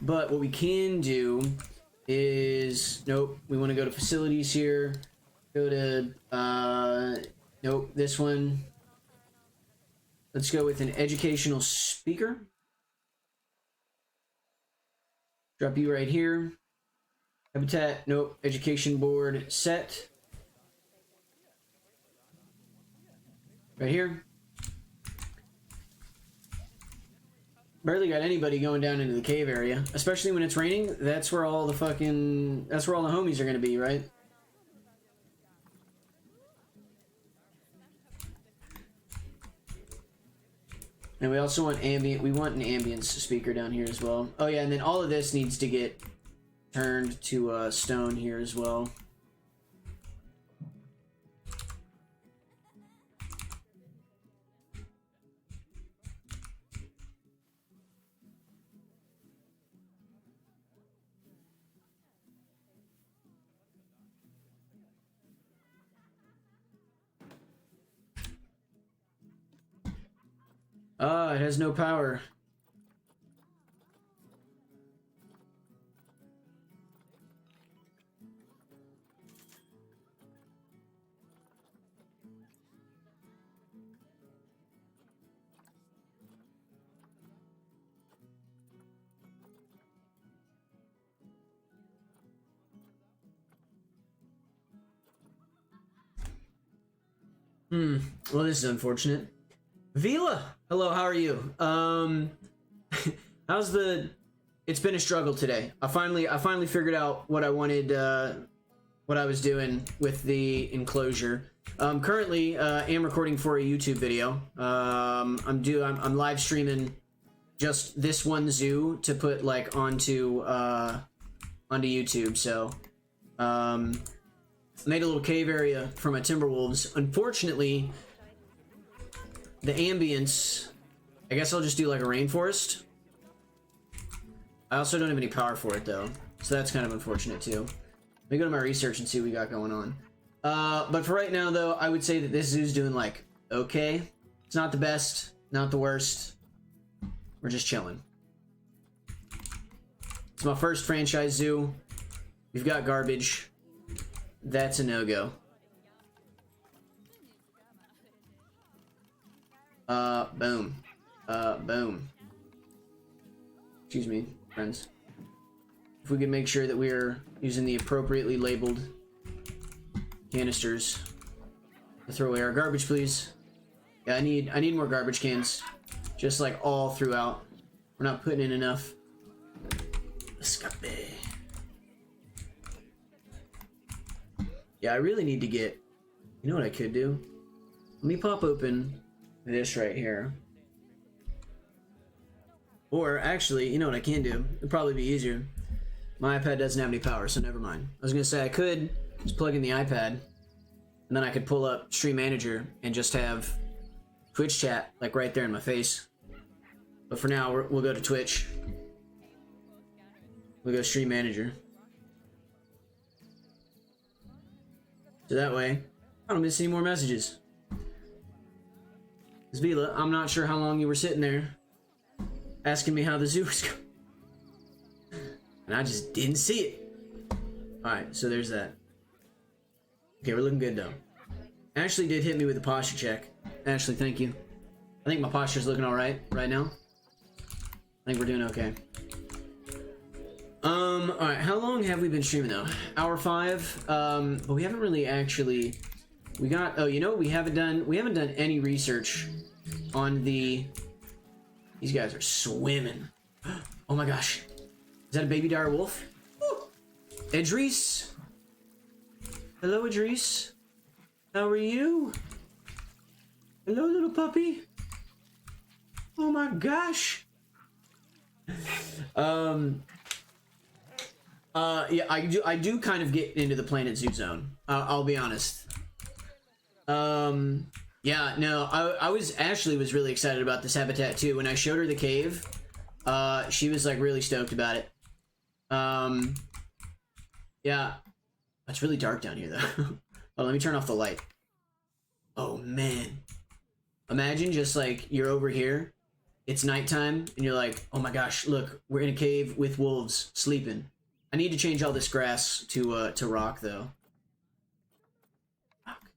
But what we can do is... Nope. We want to go to facilities here. Go to... nope. This one. Let's go with an educational speaker. Drop you right here. Habitat, nope. Education board set. Right here. Barely got anybody going down into the cave area. Especially when it's raining. That's where all the fucking... That's where all the homies are going to be, right? And we also want ambient. We want an ambience speaker down here as well. Oh yeah, and then all of this needs to get turned to stone here as well. Ah, it has no power. Well, this is unfortunate. Vila! Hello, how are you? How's the... It's been a struggle today. I finally figured out what I wanted, what I was doing with the enclosure. Currently, am recording for a YouTube video. I'm live streaming just this one zoo to put, like, onto YouTube, so... made a little cave area for my Timberwolves. Unfortunately, the ambience, I guess I'll just do like a rainforest. I also don't have any power for it though, so that's kind of unfortunate too. Let me go to my research and see what we got going on. But for right now though, I would say that this zoo's doing like okay. It's not the best, not the worst. We're just chilling. It's my first franchise zoo. We've got garbage. That's a no-go. Boom. Boom. Excuse me, friends. If we could make sure that we're using the appropriately labeled canisters to throw away our garbage, please. Yeah, I need more garbage cans. Just like all throughout. We're not putting in enough. Escape. Yeah, I really need to get... You know what I could do? Let me pop open this right here. Or, actually, you know what I can do? It'd probably be easier. My iPad doesn't have any power, so never mind. I was gonna say I could just plug in the iPad, and then I could pull up Stream Manager and just have Twitch chat, like, right there in my face. But for now, we'll go to Twitch. We'll go Stream Manager. So that way, I don't miss any more messages. Zvila, I'm not sure how long you were sitting there asking me how the zoo was going. And I just didn't see it. Alright, so there's that. Okay, we're looking good though. Ashley did hit me with a posture check. Ashley, thank you. I think my posture's looking alright right now. I think we're doing okay. Alright, how long have we been streaming though? Hour 5. But we haven't really actually... We got... Oh, you know, we haven't done any research on the... These guys are swimming. Oh my gosh. Is that a baby dire wolf? Woo! Idris! Hello, Idris. How are you? Hello, little puppy. Oh my gosh. Yeah, I do kind of get into the Planet Zoo zone. I'll be honest. Yeah, no, Ashley was really excited about this habitat too. When I showed her the cave, she was like really stoked about it. Yeah, it's really dark down here though. Oh, let me turn off the light. Oh man, imagine just like you're over here, it's nighttime, and you're like, oh my gosh, look, we're in a cave with wolves sleeping. I need to change all this grass to rock though. Rock.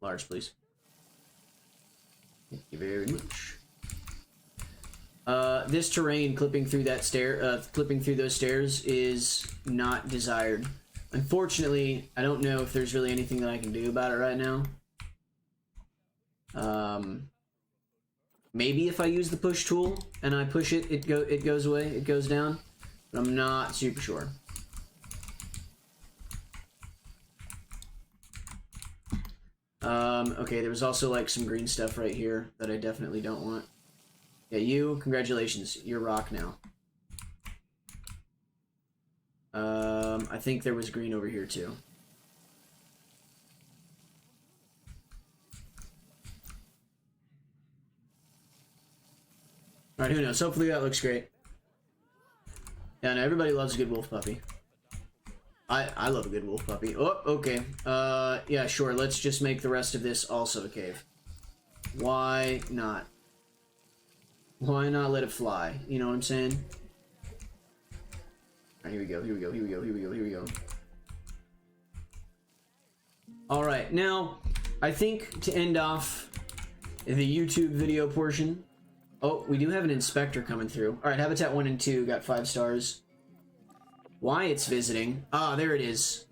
Large, please. Thank you very much. This terrain clipping through that clipping through those stairs is not desired. Unfortunately, I don't know if there's really anything that I can do about it right now. Maybe if I use the push tool and I push it, it goes away, it goes down. But I'm not super sure. Okay, there was also like some green stuff right here that I definitely don't want. Yeah, you, congratulations, you're rock now. I think there was green over here too. Alright, who knows? Hopefully that looks great. Yeah, no, everybody loves a good wolf puppy. I love a good wolf puppy. Oh, okay. Yeah, sure. Let's just make the rest of this also a cave. Why not? Why not let it fly? You know what I'm saying? Alright, here we go, here we go, here we go, here we go, here we go. Alright, now, I think to end off the YouTube video portion... Oh, we do have an inspector coming through. Alright, Habitat 1 and 2 got 5 stars. Why it's visiting? Ah, there it is.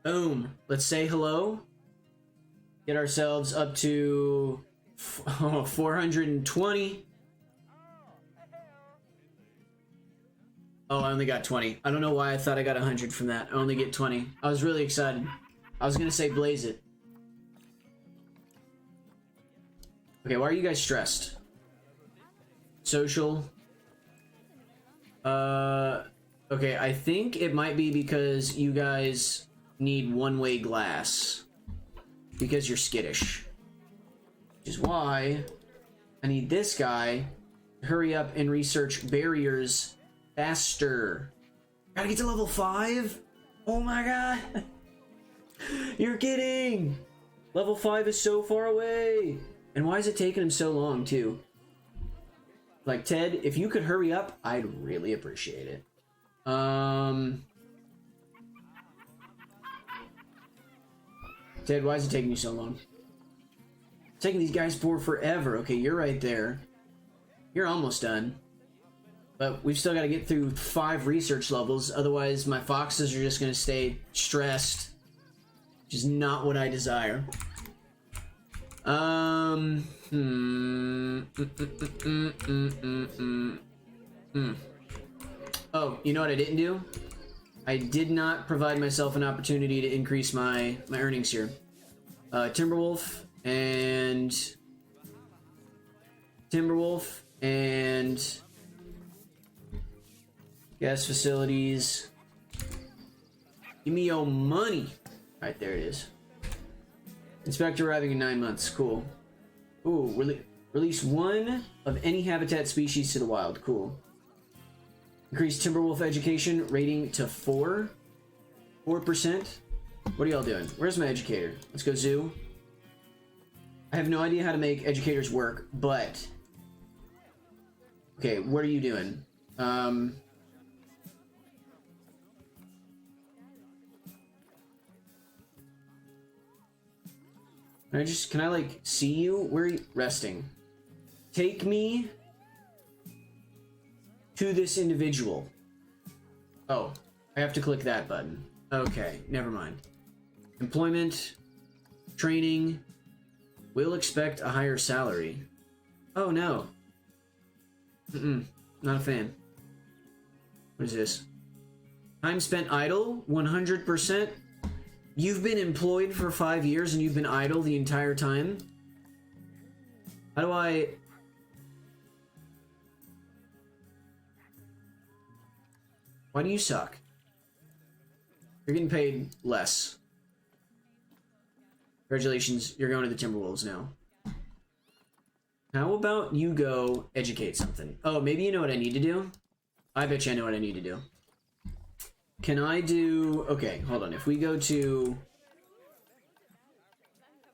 Boom. Let's say hello. Get ourselves up to 420. Oh, I only got 20. I don't know why I thought I got 100 from that. I only get 20. I was really excited. I was gonna say blaze it. Okay, why are you guys stressed? Social. Okay, I think it might be because you guys need one-way glass. Because you're skittish. Which is why I need this guy to hurry up and research barriers faster. Gotta get to level 5? Oh my god! You're kidding! Level 5 is so far away! And why is it taking him so long, too? Like, Ted, if you could hurry up, I'd really appreciate it. Ted, why is it taking you so long? It's taking these guys forever. Okay, you're right there. You're almost done. But we've still got to get through 5 research levels, otherwise my foxes are just going to stay stressed. Which is not what I desire. Oh, you know what I didn't do? I did not provide myself an opportunity to increase my earnings here. Timberwolf and gas facilities. Give me your money. Right, there it is. Inspector arriving in 9 months. Cool. Ooh, release 1 of any habitat species to the wild. Cool. Increase Timberwolf education rating to 4. 4%. What are y'all doing? Where's my educator? Let's go zoo. I have no idea how to make educators work, but... Okay, what are you doing? Can I like see you? Where are you resting? Take me to this individual. Oh, I have to click that button. Okay, never mind. Employment, training, will expect a higher salary. Oh no. Not a fan. What is this? Time spent idle, 100%. You've been employed for 5 years and you've been idle the entire time? How do I... Why do you suck? You're getting paid less. Congratulations, you're going to the Timberwolves now. How about you go educate something? Oh, maybe you know what I need to do? I bet you I know what I need to do. Can I do... Okay, hold on. If we go to...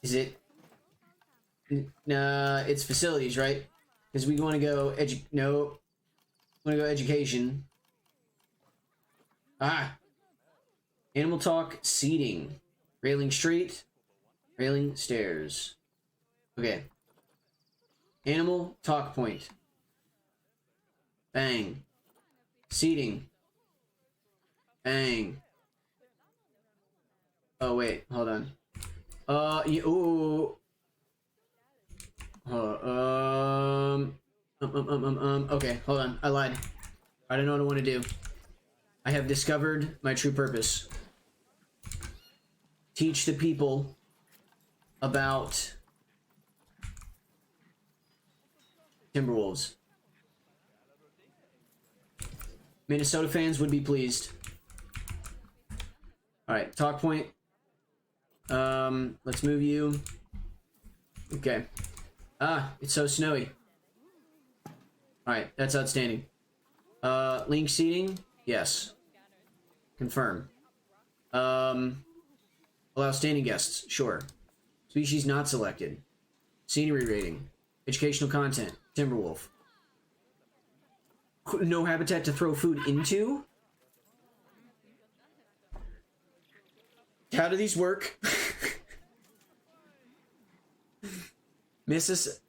Is it... Nah, it's facilities, right? Because we want to go... No. We want to go education. Ah! Animal talk, seating. Railing street. Railing stairs. Okay. Animal talk point. Bang. Seating. Bang. Oh wait, hold on. Ooh. Okay, hold on. I lied. I don't know what I want to do. I have discovered my true purpose. Teach the people about Timberwolves. Minnesota fans would be pleased. All right, talk point. Let's move you. Okay. Ah, it's so snowy. All right, that's outstanding. Link seating, yes. Confirm. Allow standing guests, sure. Species not selected. Scenery rating. Educational content, Timberwolf. No habitat to throw food into? How do these work? Mrs.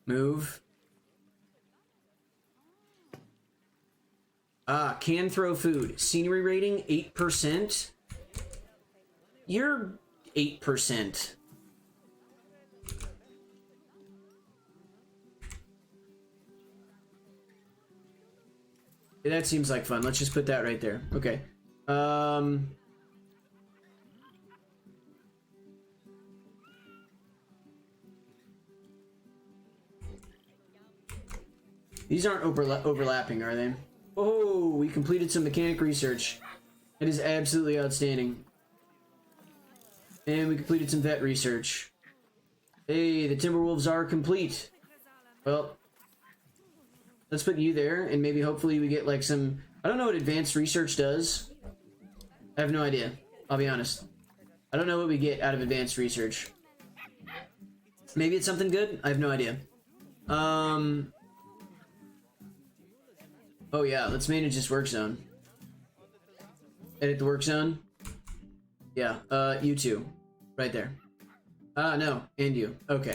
Move. Can throw food. Scenery rating, 8%. You're 8%. That seems like fun. Let's just put that right there. Okay. These aren't overlapping, are they? Oh, we completed some mechanic research. It is absolutely outstanding. And we completed some vet research. Hey, the Timberwolves are complete. Well, let's put you there, and maybe hopefully we get like some... I don't know what advanced research does. I have no idea. I'll be honest. I don't know what we get out of advanced research. Maybe it's something good? I have no idea. Oh yeah, let's manage this work zone. Edit the work zone. Yeah, you two. Right there. No, and you. Okay.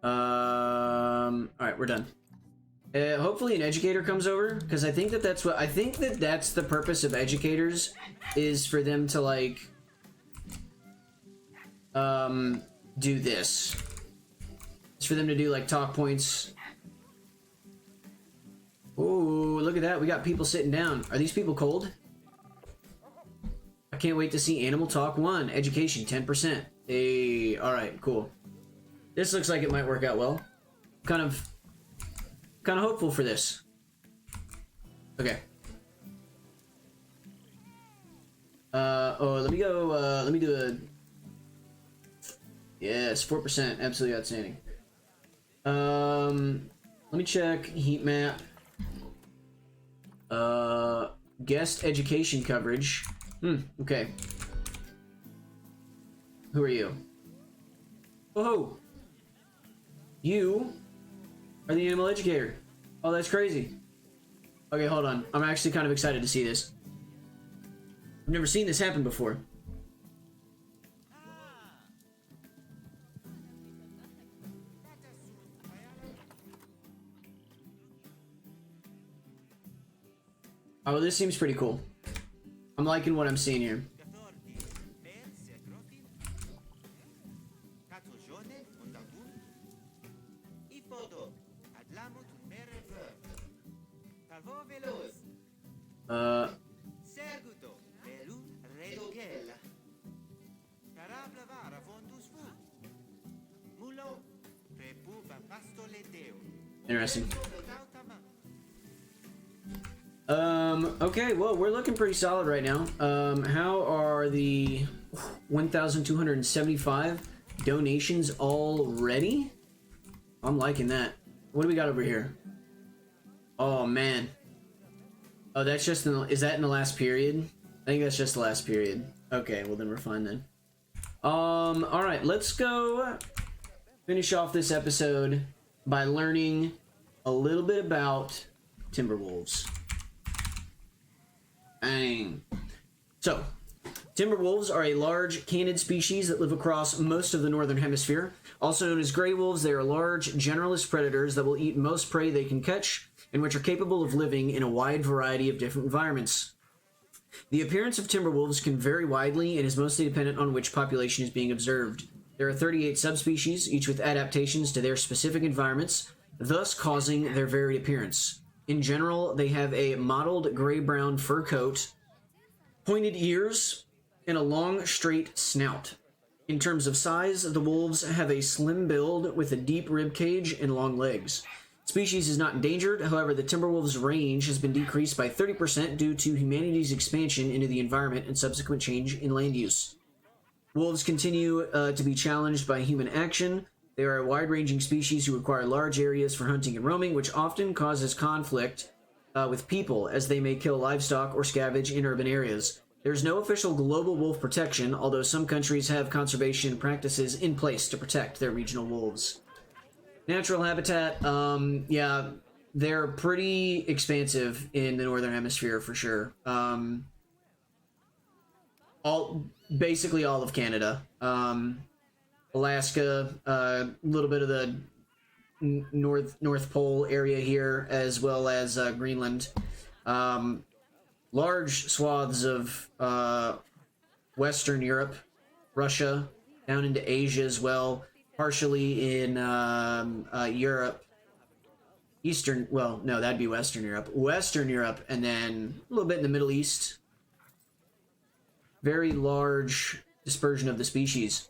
Alright, we're done. Hopefully an educator comes over, because I think that that's the purpose of educators, is for them to, like, do this. It's for them to do, like, talk points. Ooh, look at that. We got people sitting down. Are these people cold? I can't wait to see Animal Talk 1. Education, 10%. Hey, alright, cool. This looks like it might work out well. Kind of hopeful for this. Okay. Let me go, let me do a... Yes, 4%. Absolutely outstanding. Let me check heat map. Guest education coverage. Okay. Who are you? Oh, you are the animal educator. Oh, that's crazy. Okay, hold on. I'm actually kind of excited to see this. I've never seen this happen before. Oh, this seems pretty cool. I'm liking what I'm seeing here. Interesting. Okay, well, we're looking pretty solid right now. How are the 1,275 donations already? I'm liking that. What do we got over here? Oh, man. Oh, that's just is that in the last period? I think that's just the last period. Okay, well then we're fine then. Alright, let's go finish off this episode by learning a little bit about Timberwolves. Bang. So, Timberwolves are a large canid species that live across most of the northern hemisphere. Also known as gray wolves, they are large, generalist predators that will eat most prey they can catch and which are capable of living in a wide variety of different environments. The appearance of timber wolves can vary widely and is mostly dependent on which population is being observed. There are 38 subspecies, each with adaptations to their specific environments, thus causing their varied appearance. In general, they have a mottled gray-brown fur coat, pointed ears, and a long, straight snout. In terms of size, the wolves have a slim build with a deep rib cage and long legs. Species is not endangered, however, the timber wolf's range has been decreased by 30% due to humanity's expansion into the environment and subsequent change in land use. Wolves continue to be challenged by human action. They are a wide-ranging species who require large areas for hunting and roaming, which often causes conflict with people, as they may kill livestock or scavenge in urban areas. There's no official global wolf protection, although some countries have conservation practices in place to protect their regional wolves. Natural habitat, yeah, they're pretty expansive in the Northern Hemisphere for sure. Basically all of Canada. Alaska, a little bit of the North Pole area here, as well as Greenland. Large swaths of Western Europe, Russia, down into Asia as well, partially in Europe. That'd be Western Europe, and then a little bit in the Middle East. Very large dispersion of the species.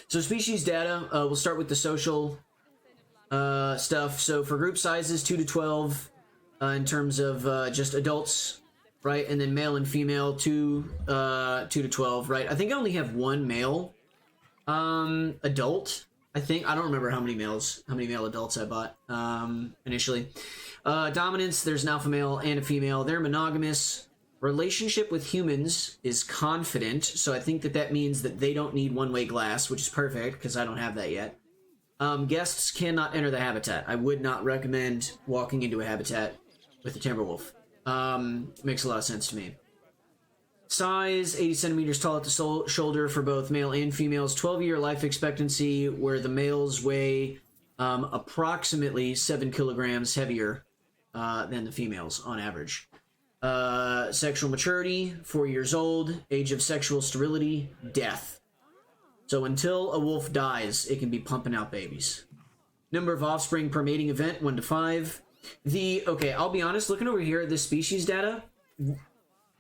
So species data, we'll start with the social stuff. So for group sizes, 2 to 12, in terms of just adults, right? And then male and female, 2 to 12, right? I think I only have one male adult. I don't remember how many male adults I bought initially. Dominance, there's an alpha male and a female. They're monogamous. Relationship with humans is confident, so I think that means that they don't need one-way glass, which is perfect, because I don't have that yet. Guests cannot enter the habitat. I would not recommend walking into a habitat with a timber wolf. Makes a lot of sense to me. Size, 80 centimeters tall at the shoulder for both male and females. 12-year life expectancy, where the males weigh approximately 7 kilograms heavier than the females on average. Sexual maturity, 4 years old. Age of sexual sterility, death. So until a wolf dies, it can be pumping out babies. Number of offspring per mating event, 1 to 5. Okay, I'll be honest, looking over here at this species data,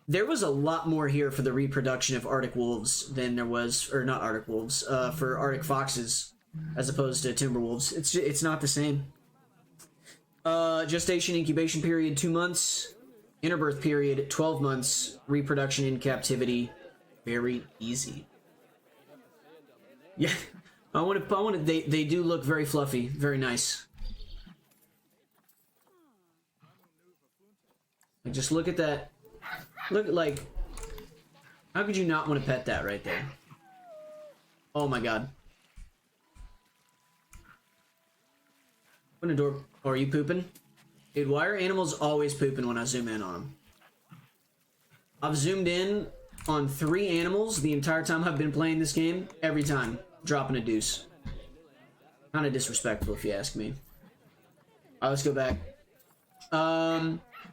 there was a lot more here for the reproduction of Arctic wolves than there was, or not Arctic wolves, for Arctic foxes, as opposed to timber wolves. It's not the same. Gestation incubation period, 2 months. Interbirth period, 12 months. Reproduction in captivity, very easy. Yeah, they do look very fluffy, very nice. Like, just look at that. Like, how could you not want to pet that right there? Oh my god. Open the door. Oh, are you pooping? Dude, why are animals always pooping when I zoom in on them? I've zoomed in on 3 animals the entire time I've been playing this game. Every time. Dropping a deuce. Kind of disrespectful if you ask me. Alright, let's go back.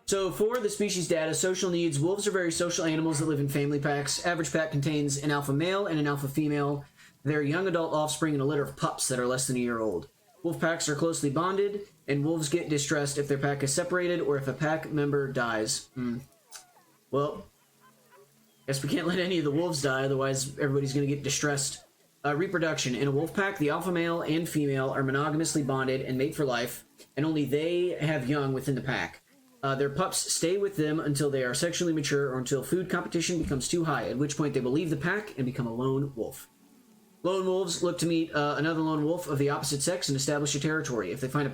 So for the species data, social needs, wolves are very social animals that live in family packs. Average pack contains an alpha male and an alpha female. They're young adult offspring and a litter of pups that are less than a year old. Wolf packs are closely bonded, and wolves get distressed if their pack is separated or if a pack member dies. Well, guess we can't let any of the wolves die, otherwise everybody's going to get distressed. Reproduction. In a wolf pack, the alpha male and female are monogamously bonded and mate for life, and only they have young within the pack. Their pups stay with them until they are sexually mature or until food competition becomes too high, at which point they will leave the pack and become a lone wolf. Lone wolves look to meet another lone wolf of the opposite sex and establish a territory. If they find a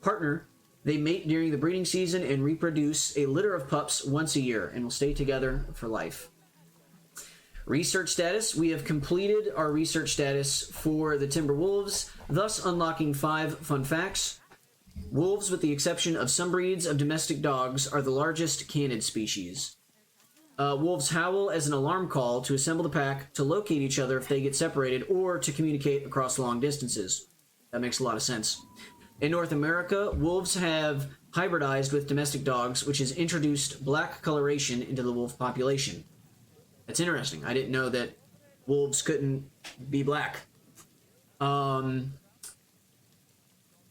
partner, they mate during the breeding season and reproduce a litter of pups once a year and will stay together for life. Research status. We have completed our research status for the timber wolves, thus unlocking 5 fun facts. Wolves, with the exception of some breeds of domestic dogs, are the largest canid species. Wolves howl as an alarm call to assemble the pack, to locate each other if they get separated, or to communicate across long distances. That makes a lot of sense. In North America, wolves have hybridized with domestic dogs, which has introduced black coloration into the wolf population. That's interesting. I didn't know that wolves couldn't be black.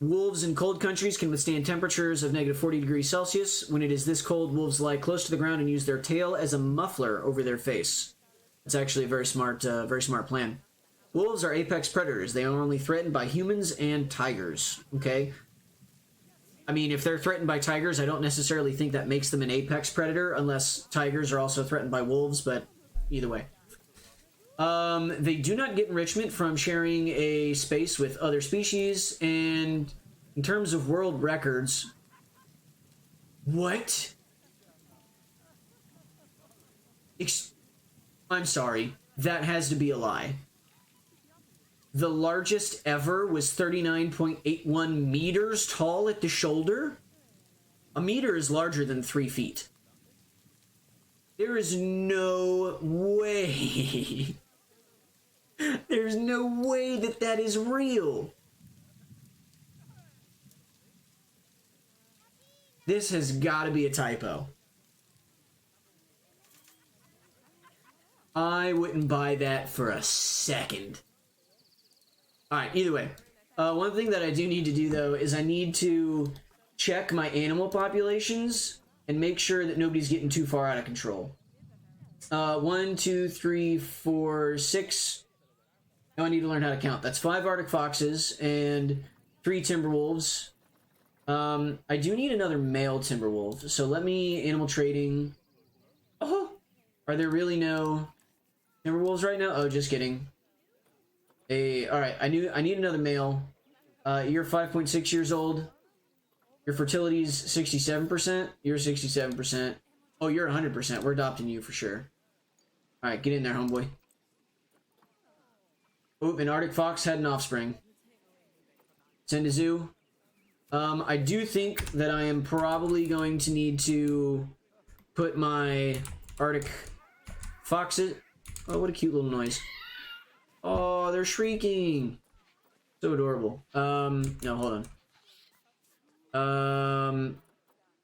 Wolves in cold countries can withstand temperatures of negative 40 degrees Celsius. When it is this cold, wolves lie close to the ground and use their tail as a muffler over their face. It's actually a very smart plan. Wolves are apex predators. They are only threatened by humans and tigers. Okay? I mean, if they're threatened by tigers, I don't necessarily think that makes them an apex predator, unless tigers are also threatened by wolves, but either way. They do not get enrichment from sharing a space with other species, and in terms of world records... What? I'm sorry. That has to be a lie. The largest ever was 39.81 meters tall at the shoulder? A meter is larger than 3 feet. There is no way. There's no way that that is real. This has got to be a typo. I wouldn't buy that for a second. Alright, either way. One thing that I do need to do, though, is I need to check my animal populations and make sure that nobody's getting too far out of control. 1, 2, 3, 4, 6... Now I need to learn how to count. That's 5 Arctic foxes and 3 timber wolves. I do need another male timber wolf, so let me animal trading. Oh, are there really no timber wolves right now? Oh, just kidding. All right. I need another male. You're 5.6 years old. Your fertility's 67%. You're 67%. Oh, you're 100%. We're adopting you for sure. All right, get in there, homeboy. Oh, an Arctic fox had an offspring. Send to zoo. I do think that I am probably going to need to put my Arctic foxes... Oh, what a cute little noise. Oh, they're shrieking. So adorable. No, hold on.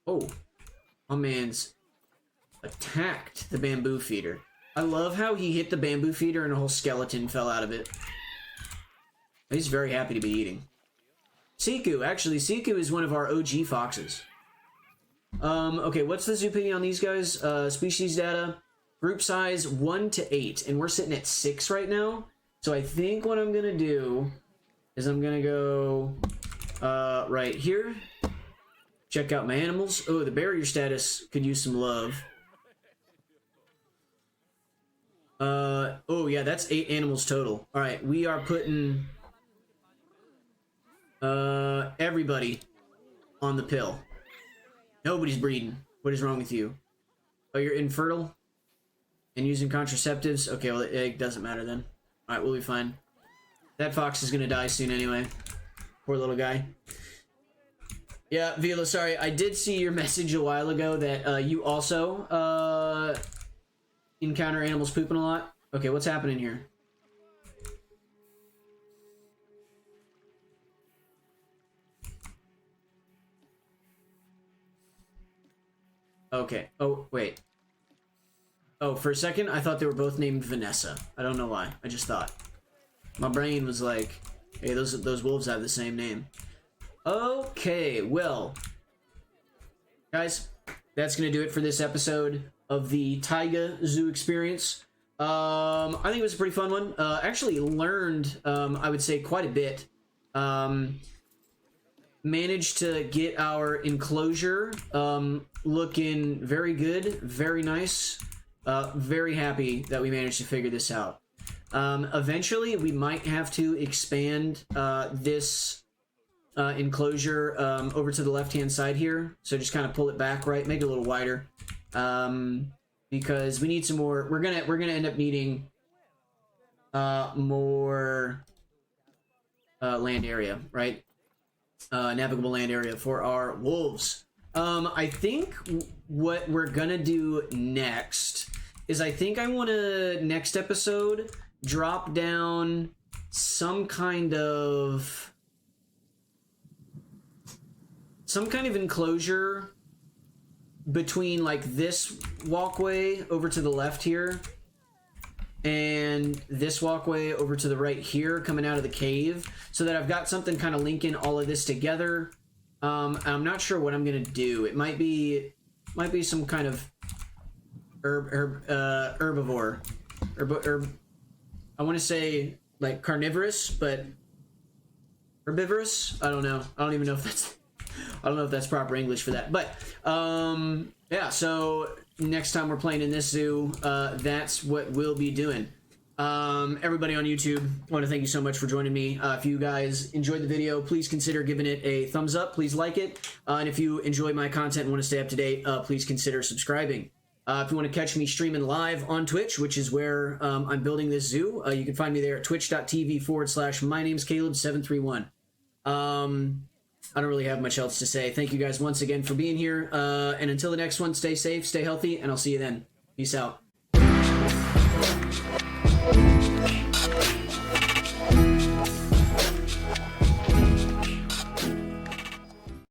Oh. My man's attacked the bamboo feeder. I love how he hit the bamboo feeder and a whole skeleton fell out of it. He's very happy to be eating. Siku, actually, Siku is one of our OG foxes. Okay, what's the zoopity on these guys? Species data, group size 1 to 8, and we're sitting at 6 right now. So I think what I'm gonna do is I'm gonna go right here. Check out my animals. Oh, the barrier status could use some love. Oh yeah, that's 8 animals total. All right, we are putting everybody on the pill. Nobody's breeding. What is wrong with you? Oh, you're infertile and using contraceptives? Okay, well, it doesn't matter then. All right, we'll be fine. That fox is gonna die soon anyway. Poor little guy. Yeah, Vila, sorry, I did see your message a while ago that you also encounter animals pooping a lot. Okay, what's happening here? Okay. Oh, wait. Oh, for a second, I thought they were both named Vanessa. I don't know why. I just thought. My brain was like, hey, those wolves have the same name. Okay, well, guys, that's gonna do it for this episode of the Taiga Zoo experience. I think it was a pretty fun one. Actually learned, I would say, quite a bit. Managed to get our enclosure looking very good, very nice. Very happy that we managed to figure this out. Eventually, we might have to expand this enclosure over to the left-hand side here. So just kind of pull it back, right? Make it a little wider. Because we need some more. We're gonna end up needing more land area, right? Navigable land area for our wolves. I think what we're gonna do next is I think I want to next episode drop down some kind of some kind of enclosure between like this walkway over to the left here and this walkway over to the right here coming out of the cave, so that I've got something kind of linking all of this together. I'm not sure what I'm gonna do. It might be some kind of herbivore, I want to say like carnivorous, but herbivorous. I don't know. I don't even know if that's proper English for that. But yeah. So next time we're playing in this zoo, that's what we'll be doing. Everybody on YouTube, I want to thank you so much for joining me. If you guys enjoyed the video, please consider giving it a thumbs up. Please like it. And if you enjoy my content and want to stay up to date, please consider subscribing. If you want to catch me streaming live on Twitch, which is where I'm building this zoo, you can find me there at twitch.tv/mynamescaleb731. I don't really have much else to say. Thank you guys once again for being here. And until the next one, stay safe, stay healthy, and I'll see you then. Peace out.